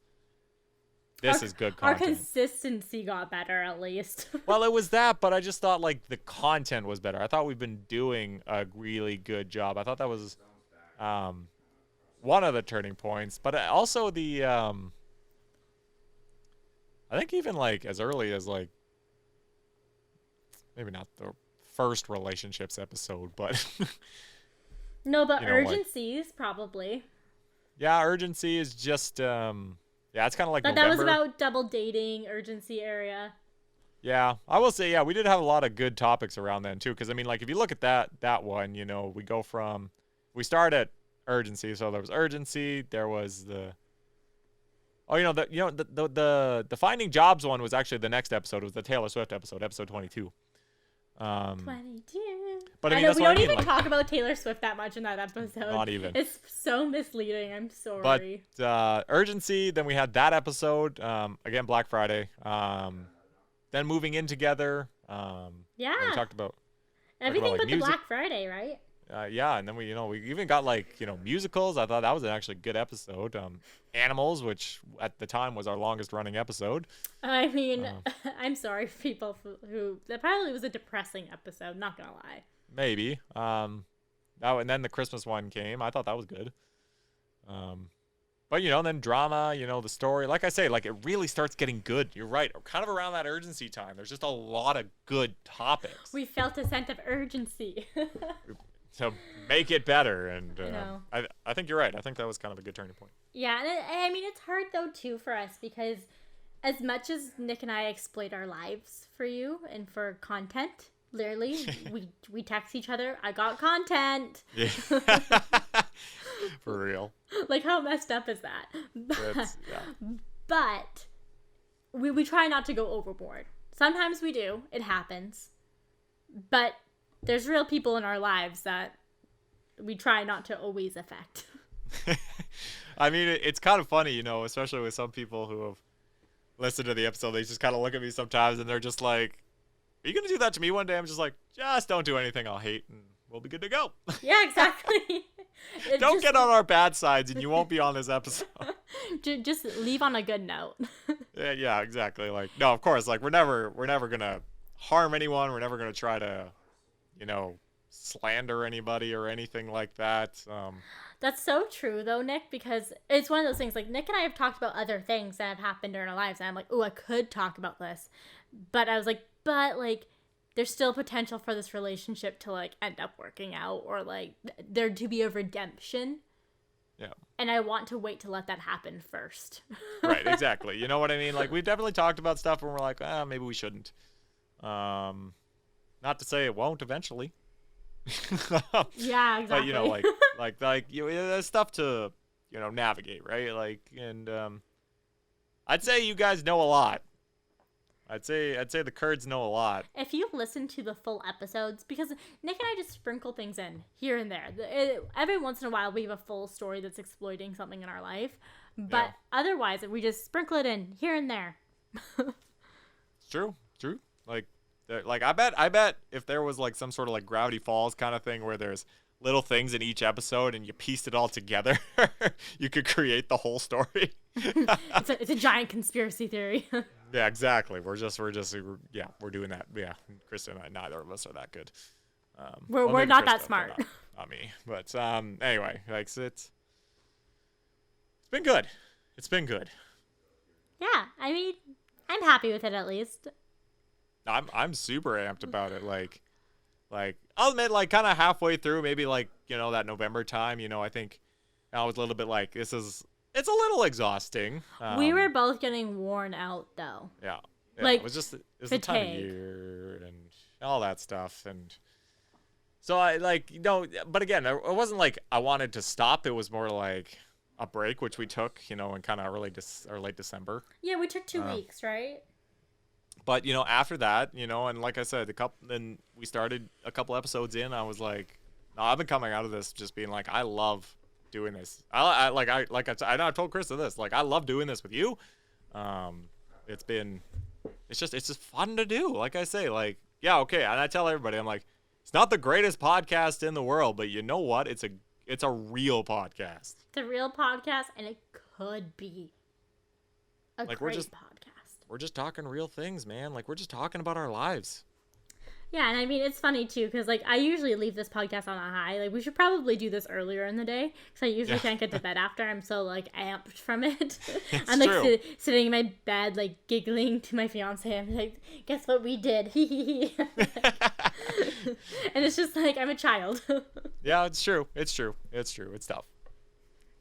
this is good content. Our consistency got better, at least. Well, it was that, but I just thought, the content was better. I thought we've been doing a really good job. I thought that was one of the turning points. But also the, I think even, as early as, maybe not the first relationships episode, but... No, but urgencies, probably. Yeah, urgency is just, it's kind of like November. That was about double dating, urgency area. Yeah, I will say, we did have a lot of good topics around then, too. Because, if you look at that one, we go from, we start at urgency. So there was urgency, there was the, the Finding Jobs one was actually the next episode. It was the Taylor Swift episode 22. Um, 22. but I I mean, know that's we what I don't mean, even like, talk about Taylor Swift that much in that episode. not even. It's so misleading. I'm But sorry. Urgency. Then we had that episode. Again, Black Friday. Then moving in together. Yeah. We talked about Everything like but the music. Black Friday, right? Yeah, and then we even got like musicals. I thought that was an actually good episode. Animals, which at the time was our longest running episode. I mean, I'm sorry for people who that probably was a depressing episode. Not gonna lie. Maybe. And then the Christmas one came. I thought that was good. But then drama. The story. Like I say, like it really starts getting good. You're right. Kind of around that urgency time. There's just a lot of good topics. We felt a sense of urgency. To make it better, and I think you're right. I think that was kind of a good turning point. Yeah, and I mean it's hard though too for us because as much as Nick and I exploit our lives for you and for content, literally we text each other. I got content. Yeah. For real. Like how messed up is that? But we try not to go overboard. Sometimes we do. It happens. But there's real people in our lives that we try not to always affect. I mean, it's kind of funny, especially with some people who have listened to the episode. They just kind of look at me sometimes and they're just like, are you going to do that to me one day? I'm just like, just don't do anything I'll hate and we'll be good to go. Yeah, exactly. Don't get on our bad sides and you won't be on this episode. Just leave on a good note. Yeah, exactly. Like, no, of course, like we're never going to harm anyone. We're never going to try to slander anybody or anything like that. That's so true though, Nick, because it's one of those things like Nick and I have talked about other things that have happened during our lives and I'm like, oh, I could talk about this. But I was like, there's still potential for this relationship to like end up working out or like there to be a redemption. Yeah. And I want to wait to let that happen first. Right, exactly. You know what I mean? Like we've definitely talked about stuff and we're like, maybe we shouldn't. Not to say it won't eventually. Yeah, exactly. But there's stuff to navigate, right? Like, and I'd say you guys know a lot. I'd say the Kurds know a lot. If you've listened to the full episodes, because Nick and I just sprinkle things in here and there. Every once in a while, we have a full story that's exploiting something in our life, but otherwise, we just sprinkle it in here and there. It's true. Like I bet if there was like some sort of like Gravity Falls kind of thing where there's little things in each episode and you pieced it all together, you could create the whole story. It's a giant conspiracy theory. Yeah, exactly. We're doing that. Yeah, Krysta and I, neither of us are that good. We're not Krysta, that smart. Not me. But anyway, like it's been good. It's been good. Yeah, I mean, I'm happy with it at least. I'm super amped about it. Like I'll admit, like kind of halfway through, maybe like that November time. I think I was a little bit like it's a little exhausting. We were both getting worn out though. Yeah, like it was the time of year and all that stuff, and so I but again, it wasn't like I wanted to stop. It was more like a break, which we took, in kind of late December. Yeah, we took 2 weeks, right? But after that, and like I said, then we started a couple episodes in. I was like, no, I've been coming out of this just being like, I love doing this. I know I told Krysta this. Like, I love doing this with you. It's just fun to do. Like I say, like, yeah, okay. And I tell everybody, I'm like, it's not the greatest podcast in the world, but you know what? It's a real podcast. It's a real podcast, and it could be a great podcast. We're just talking real things, man. Like, we're just talking about our lives. Yeah, and I mean, it's funny, too, because, like, I usually leave this podcast on a high. Like, we should probably do this earlier in the day, because I usually can't get to bed after. I'm so, like, amped from it. I'm, like, sitting in my bed, like, giggling to my fiance. I'm like, guess what we did? And it's just, like, I'm a child. Yeah, it's true. It's tough.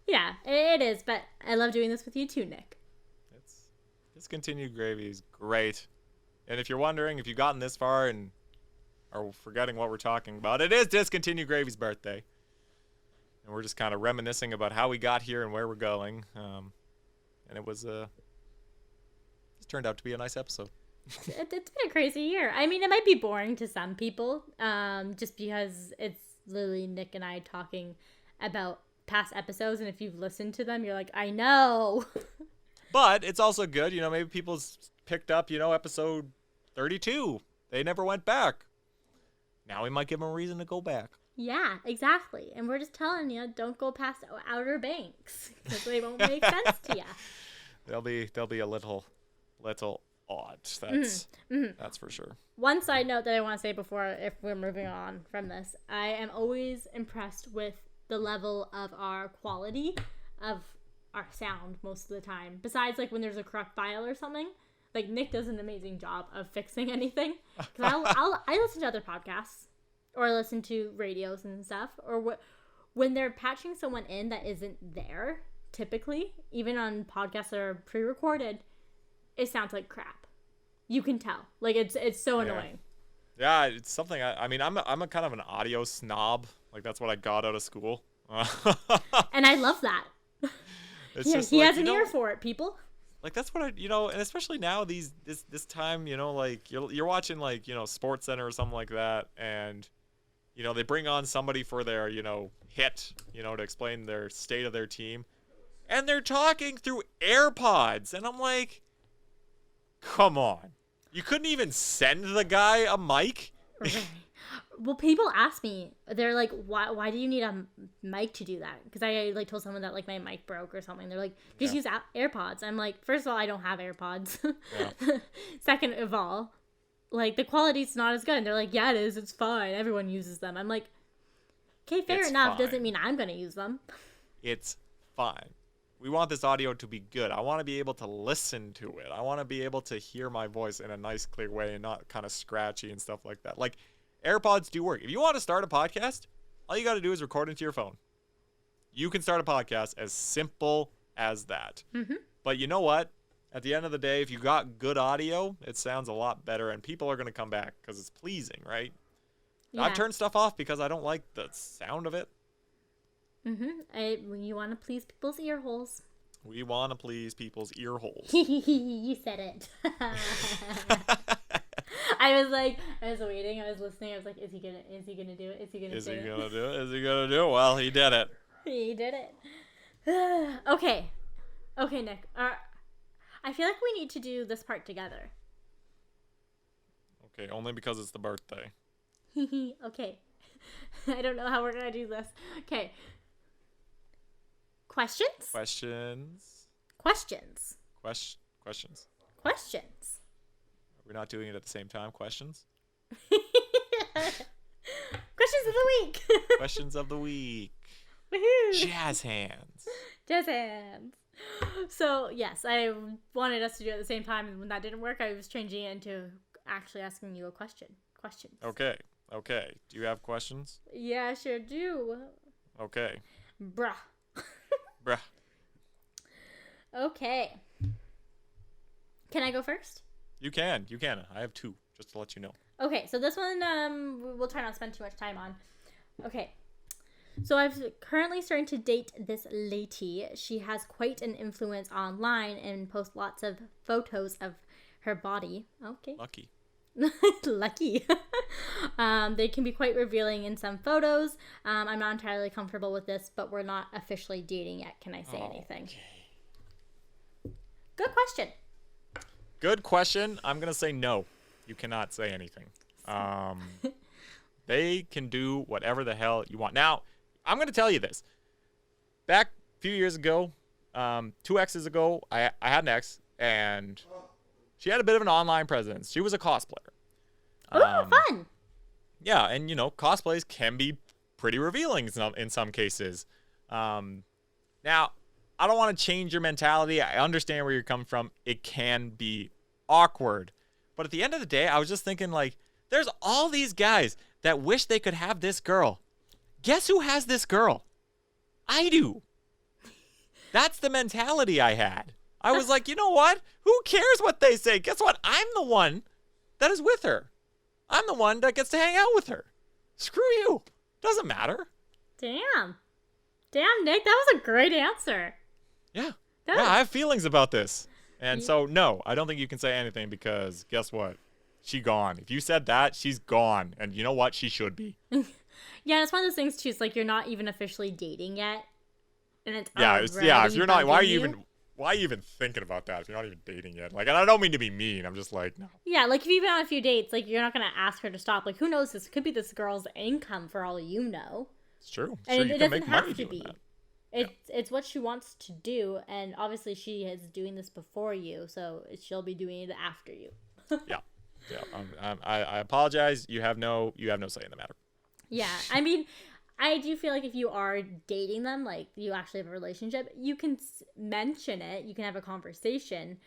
Yeah, it is, but I love doing this with you, too, Nick. Discontinued Gravy is great. And if you're wondering, if you've gotten this far and are forgetting what we're talking about, it is Discontinued Gravy's birthday. And we're just kind of reminiscing about how we got here and where we're going. And it turned out to be a nice episode. It's been a crazy year. I mean, it might be boring to some people, just because it's literally Nick and I talking about past episodes, and if you've listened to them, you're like, I know. But it's also good, maybe people's picked up, episode 32. They never went back. Now we might give them a reason to go back. Yeah, exactly. And we're just telling you, don't go past Outer Banks, because they won't make sense to you. They'll be a little odd. That's for sure. One side note that I want to say if we're moving on from this, I am always impressed with the level of our quality of our sound most of the time. Besides, like, when there's a corrupt file or something, like, Nick does an amazing job of fixing anything. Because I listen to other podcasts or listen to radios and stuff, or when they're patching someone in that isn't there. Typically, even on podcasts that are pre-recorded, it sounds like crap. You can tell. Like, it's so annoying. Yeah, it's something. I mean, I'm a kind of an audio snob. Like, that's what I got out of school. And I love that. He has an ear for it, people. Like, that's what and especially now this time, like you're watching, like, Sports Center or something like that, and they bring on somebody for their hit, to explain their state of their team. And they're talking through AirPods. And I'm like, come on. You couldn't even send the guy a mic? Right. Well, people ask me, they're like, why do you need a mic to do that? Because I, like, told someone that, like, my mic broke or something. They're like, just use AirPods. I'm like, first of all, I don't have AirPods. Yeah. Second of all, like, the quality's not as good. And they're like, yeah, it is. It's fine. Everyone uses them. I'm like, okay, fair enough. Doesn't mean I'm going to use them. It's fine. We want this audio to be good. I want to be able to listen to it. I want to be able to hear my voice in a nice, clear way and not kind of scratchy and stuff like that. Like, AirPods do work. If you want to start a podcast, all you got to do is record into your phone. You can start a podcast as simple as that. Mm-hmm. But you know what? At the end of the day, if you got good audio, it sounds a lot better, and people are going to come back because it's pleasing, right? Yeah. I've turned stuff off because I don't like the sound of it. Mm-hmm. You want to please people's ear holes. We want to please people's ear holes. You said it. I was waiting. I was listening. I was like, is he gonna do it? Is he gonna do it? Is he gonna do it? Well, he did it. He did it. Okay, Nick. I feel like we need to do this part together. Okay, only because it's the birthday. Okay. I don't know how we're gonna do this. Okay. Questions? Questions. We're not doing it at the same time. Questions? Questions of the week. Questions of the week. Woohoo. Jazz hands. So, yes, I wanted us to do it at the same time, and when that didn't work, I was changing it into actually asking you a question. Questions. Okay. Do you have questions? Yeah, I sure do. Okay. Bruh. Okay. Can I go first? You can. I have 2, just to let you know. Okay, so this one we'll try not to spend too much time on. Okay. So I'm currently starting to date this lady. She has quite an influence online and posts lots of photos of her body. Okay. Lucky. They can be quite revealing in some photos. I'm not entirely comfortable with this, but we're not officially dating yet. Can I say anything? Okay. Good question. I'm going to say no. You cannot say anything. They can do whatever the hell you want. Now, I'm going to tell you this. Back a few years ago, 2 exes ago, I had an ex, and she had a bit of an online presence. She was a cosplayer. Oh, fun. Yeah, and, cosplays can be pretty revealing in some cases. Now, I don't want to change your mentality. I understand where you're coming from. It can be awkward. But at the end of the day, I was just thinking, like, there's all these guys that wish they could have this girl. Guess who has this girl? I do. That's the mentality I had. I was like, you know what? Who cares what they say? Guess what? I'm the one that is with her. I'm the one that gets to hang out with her. Screw you. Doesn't matter. Damn, Nick, that was a great answer. Yeah. I have feelings about this. And so, no, I don't think you can say anything because guess what? She gone. If you said that, she's gone. And you know what? She should be. Yeah, it's one of those things too. It's like you're not even officially dating yet, and it's if you're not, why are you bugging even thinking about that if you're not even dating yet? Like, and I don't mean to be mean. I'm just like, no. Yeah, like if you've been on a few dates, like you're not gonna ask her to stop. Like who knows? This could be this girl's income for all you know. It's true. And you it can doesn't make have money to doing be. that. It's what she wants to do, and obviously she is doing this before you, so she'll be doing it after you. Yeah. I apologize. You have no say in the matter. Yeah, I mean, I do feel like if you are dating them, like you actually have a relationship, you can mention it, you can have a conversation.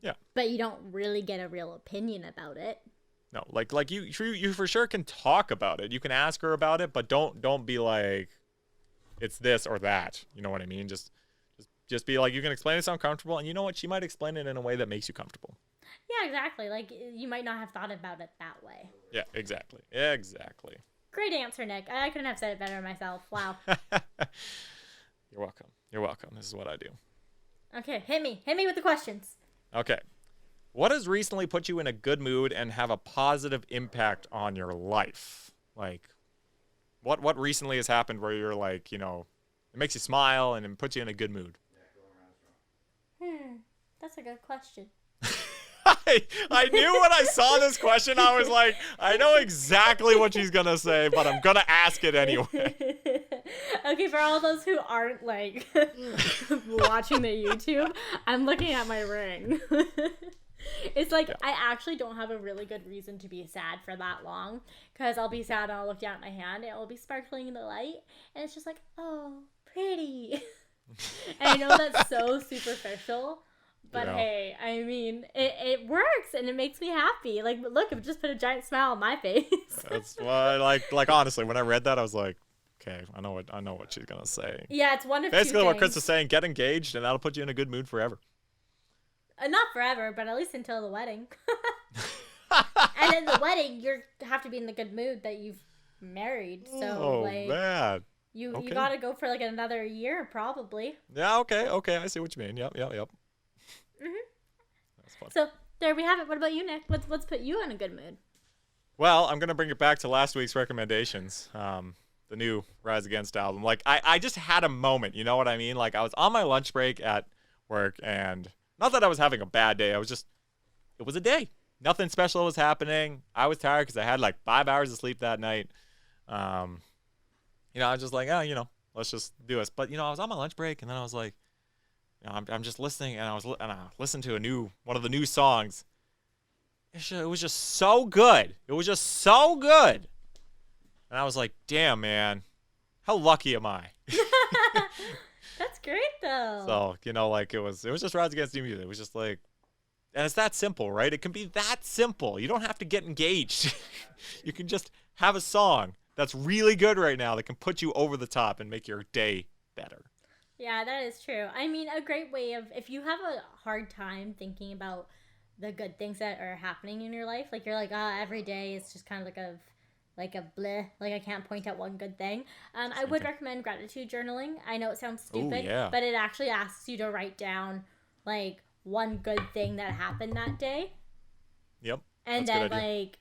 Yeah. But you don't really get a real opinion about it. No, like you for sure can talk about it. You can ask her about it, but don't be like it's this or that. You know what I mean? Just be like, you can explain it, sound comfortable, and you know what? She might explain it in a way that makes you comfortable. Yeah, exactly. Like you might not have thought about it that way. Yeah, exactly. Exactly. Great answer, Nick. I couldn't have said it better myself. Wow. You're welcome. You're welcome. This is what I do. Okay, hit me. Hit me with the questions. Okay. What has recently put you in a good mood and have a positive impact on your life? Like, what recently has happened where you're like, it makes you smile and it puts you in a good mood? That's a good question. I knew when I saw this question, I was like, I know exactly what she's going to say, but I'm going to ask it anyway. Okay, for all those who aren't, like, watching the YouTube, I'm looking at my ring. It's like, yeah. I actually don't have a really good reason to be sad for that long, because I'll be sad and I'll look down at my hand, and it will be sparkling in the light, and it's just like, oh, pretty. And I know that's so superficial. But yeah. Hey, I mean, it works and it makes me happy. Like, look, it just put a giant smile on my face. That's why, like honestly, when I read that, I was like, okay, I know what she's gonna say. Yeah, it's one of basically two what things. Krysta's saying. Get engaged, and that'll put you in a good mood forever. Not forever, but at least until the wedding. And in the wedding, you have to be in the good mood that you've married. So, man. You gotta go for like another year, probably. Yeah. Okay. I see what you mean. Yep. That's fun. So there we have it. What about you, Nick? What's put you in a good mood? Well, I'm gonna bring it back to last week's recommendations. The new Rise Against album. Like I just had a moment. You know what I mean? Like I was on my lunch break at work, and not that I was having a bad day. It was a day. Nothing special was happening. I was tired because I had like 5 hours of sleep that night. I was just like, let's just do this. But I was on my lunch break, and then I was like, I'm just listening, and I listened to one of the new songs. It was just so good. It was just so good. And I was like, damn, man, how lucky am I? That's great, though. So, like it was just Rise Against New Music. It was just like, and it's that simple, right? It can be that simple. You don't have to get engaged. You can just have a song that's really good right now that can put you over the top and make your day better. Yeah, that is true. I mean, a great way of, if you have a hard time thinking about the good things that are happening in your life, like you're like, every day is just kind of like a bleh, like I can't point out one good thing. I would recommend gratitude journaling. I know it sounds stupid, but it actually asks you to write down like one good thing that happened that day. Yep. And then like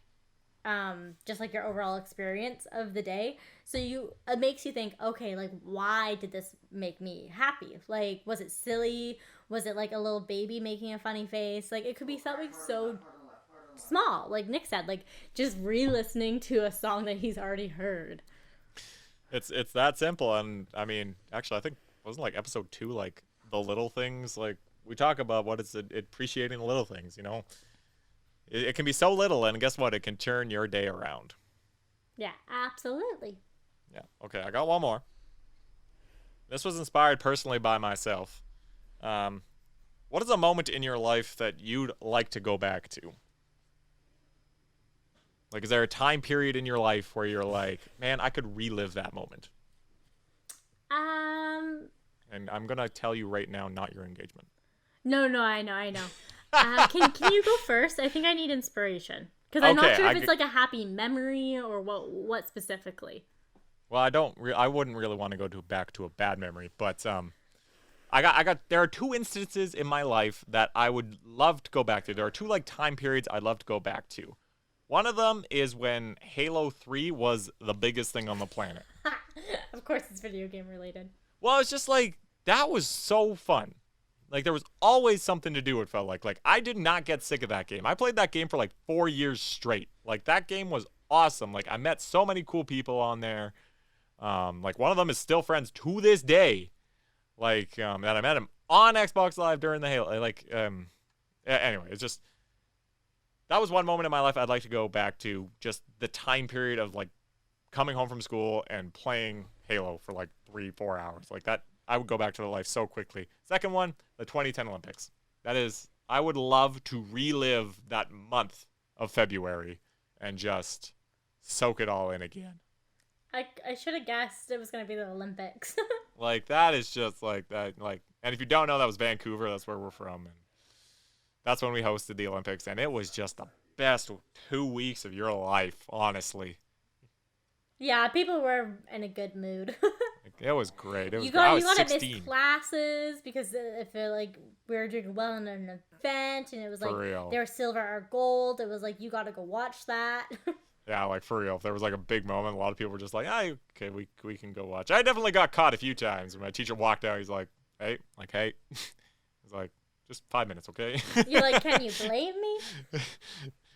just like your overall experience of the day. So it makes you think, okay, like why did this make me happy? Like, was it silly? Was it like a little baby making a funny face? Like it could be something so small, like Nick said, like just re-listening to a song that he's already heard. It's that simple. And I mean, actually, I think wasn't like episode 2, like the little things, like we talk about what it's appreciating the little things, it can be so little, and guess what? It can turn your day around. Yeah, absolutely. Yeah. Okay, I got one more. This was inspired personally by myself. What is a moment in your life that you'd like to go back to? Like, is there a time period in your life where you're like, man, I could relive that moment? And I'm gonna tell you right now, not your engagement. No, I know. Can you go first? I think I need inspiration because I'm not sure if it's like a happy memory or what specifically. Well, I wouldn't really want to go back to a bad memory, but there are two instances in my life that I would love to go back to. There are two like time periods I'd love to go back to. One of them is when Halo 3 was the biggest thing on the planet. Of course it's video game related. Well, it's just like, that was so fun. Like, there was always something to do, it felt like. Like, I did not get sick of that game. I played that game for like 4 years straight. Like, that game was awesome. Like, I met so many cool people on there. Like, one of them is still friends to this day. Like, and I met him on Xbox Live during the Halo. Like, anyway, it's just, that was one moment in my life I'd like to go back to. Just the time period of, like, coming home from school and playing Halo for, like, 3-4 hours. Like, that, I would go back to the life so quickly. Second one, the 2010 Olympics. That is, I would love to relive that month of February and just soak it all in again. I should have guessed it was going to be the Olympics. Like, that is just, like, that, like, and if you don't know, that was Vancouver. That's where we're from. And that's when we hosted the Olympics. And it was just the best 2 weeks of your life, honestly. Yeah, people were in a good mood. It was great. It was you got I was to 16. miss classes because if it, like, we were doing well in an event and it was like they were silver or gold, it was like you got to go watch that. Yeah, like, for real. If there was, like, a big moment, a lot of people were just like, okay, we can go watch. I definitely got caught a few times. When my teacher walked out, he's like, hey. He's like, just 5 minutes, okay? You're like, can you blame me?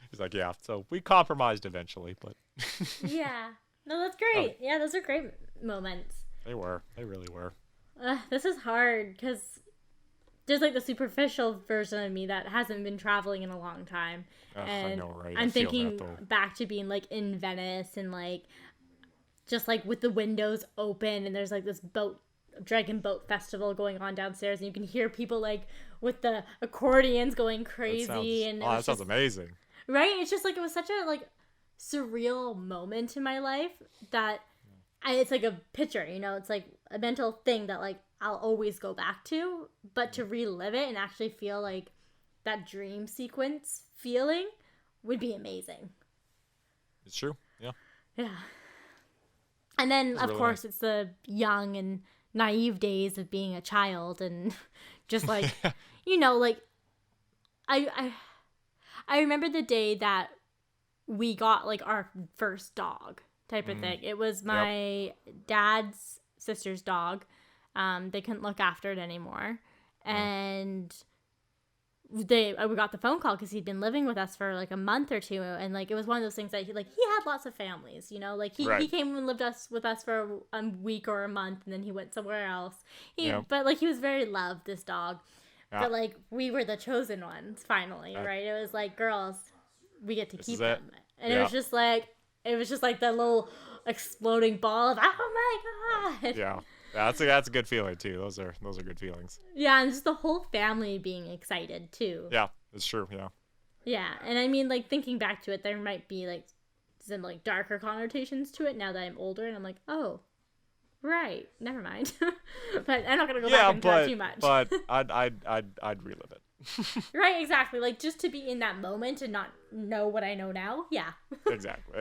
He's like, yeah. So we compromised eventually, but. Yeah. No, that's great. Yeah, those are great moments. They were. They really were. This is hard because there's, like, the superficial version of me that hasn't been traveling in a long time. And I know, right? I'm thinking back to being, like, in Venice and, like, just, like, with the windows open and there's, like, this dragon boat festival going on downstairs and you can hear people, like, with the accordions going crazy. That sounds amazing. Right? It's just, like, it was such a, like, surreal moment in my life that it's like a picture, you know? It's, like, a mental thing that, like, I'll always go back to, but to relive it and actually feel like that dream sequence feeling would be amazing. It's true. Yeah. Yeah. And then, of really course, nice. It's the young and naive days of being a child and just, like, you know, like, I remember the day that we got, like, our first dog type of thing. It was my dad's sister's dog. They couldn't look after it anymore. And we got the phone call because he'd been living with us for, like, a month or two. And, like, it was one of those things that he had lots of families, you know, like, he came and lived with us for a week or a month and then he went somewhere else. But, like, he was very loved, this dog. Yeah. But, like, we were the chosen ones finally, right? It was like, girls, we get to keep him. And it was just like the little exploding ball of, oh my God. Yeah. That's a good feeling too. Those are good feelings. Yeah, and just the whole family being excited too. Yeah, it's true. Yeah. Yeah, and I mean, like, thinking back to it, there might be, like, some, like, darker connotations to it now that I'm older, and I'm like, oh, right, never mind. But I'm not gonna go back into that too much. But I'd relive it. Right, exactly. Like, just to be in that moment and not know what I know now. Yeah. Exactly.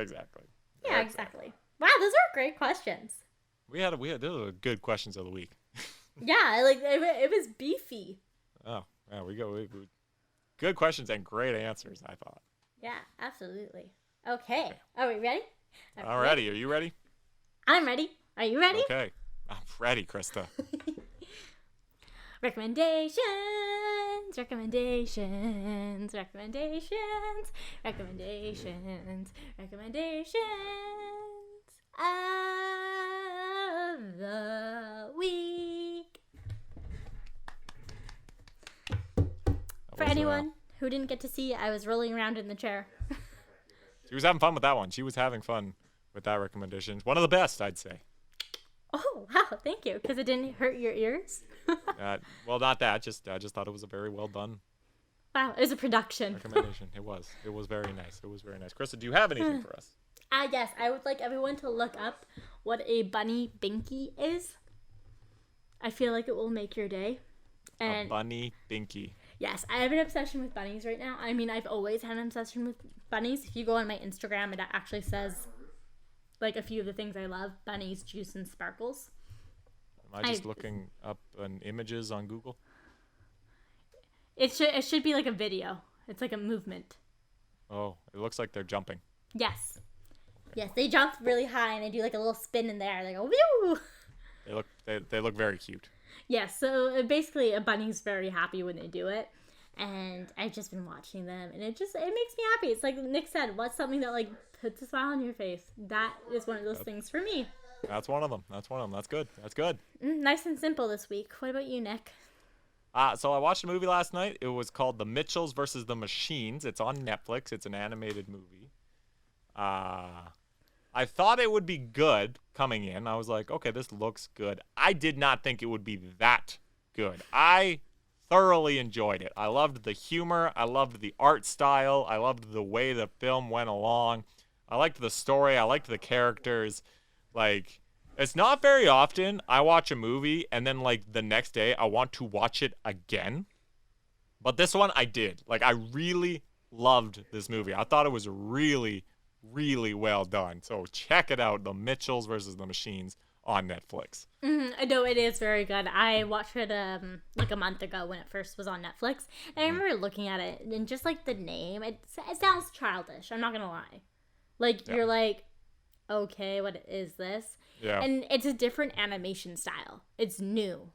Yeah, exactly. Wow, those are great questions. Those are good questions of the week. Yeah, like, it was beefy. Oh, yeah, we good questions and great answers, I thought. Yeah, absolutely. Okay. Are we ready? Alrighty, are you ready? I'm ready. Are you ready? Okay. I'm ready, Krysta. Recommendations. Of the week. For anyone who didn't get to see, I was rolling around in the chair. She was having fun with that one. She was having fun with that recommendation. One of the best, I'd say. Oh, wow, thank you. Because it didn't hurt your ears? Well, not that. I just thought it was a very well done. Wow, it was a production. Recommendation. It was very nice. Krysta, do you have anything for us? Yes, I would like everyone to look up what a bunny binky is. I feel like it will make your day. A bunny binky. Yes, I have an obsession with bunnies right now. I mean, I've always had an obsession with bunnies. If you go on my Instagram, it actually says, like, a few of the things I love: bunnies, juice, and sparkles. Am I just looking up images on Google? It should be like a video. It's like a movement. Oh, it looks like they're jumping. Yes. Yes, they jump really high and they do like a little spin in there. They go, whew! They look very cute. Yes, so basically a bunny's very happy when they do it. And I've just been watching them and it makes me happy. It's like Nick said, what's something that like puts a smile on your face? That is one of those things for me. That's one of them. That's good. Nice and simple this week. What about you, Nick? So I watched a movie last night. It was called The Mitchells versus the Machines. It's on Netflix. It's an animated movie. I thought it would be good coming in. I was like, okay, this looks good. I did not think it would be that good. I thoroughly enjoyed it. I loved the humor. I loved the art style. I loved the way the film went along. I liked the story. I liked the characters. Like, it's not very often I watch a movie and then, like, the next day I want to watch it again. But this one I did. Like, I really loved this movie. I thought it was really, really well done. So check it out, The Mitchells versus the Machines on Netflix. I know it is very good. I watched it like a month ago when it first was on Netflix. And I remember looking at it and just like the name, it sounds childish. I'm not going to lie. Like, You're like, okay, what is this? Yeah. And it's a different animation style. It's new.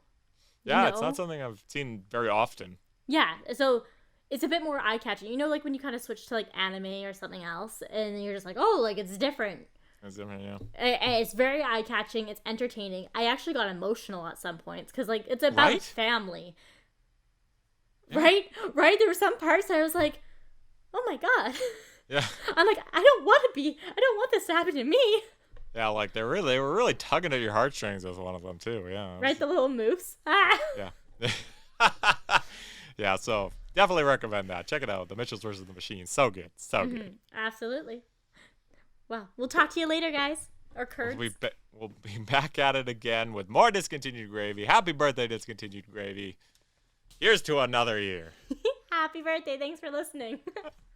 Yeah, it's not something I've seen very often. Yeah, so it's a bit more eye-catching. You know, like when you kind of switch to like anime or something else, and you're just like, oh, like it's different. It's different, yeah. And it's very eye-catching. It's entertaining. I actually got emotional at some points because like it's about family. Yeah. Right? There were some parts I was like, oh my god. Yeah. I'm like, I don't want this to happen to me. Yeah, like they were really tugging at your heartstrings with one of them too. Yeah. Right, the little moves. Ah. Yeah. Yeah, so definitely recommend that. Check it out. The Mitchells versus the Machines. So good. So good. Absolutely. Well, we'll talk to you later, guys. Or Kurds. We'll be back at it again with more Discontinued Gravy. Happy birthday, Discontinued Gravy. Here's to another year. Happy birthday. Thanks for listening.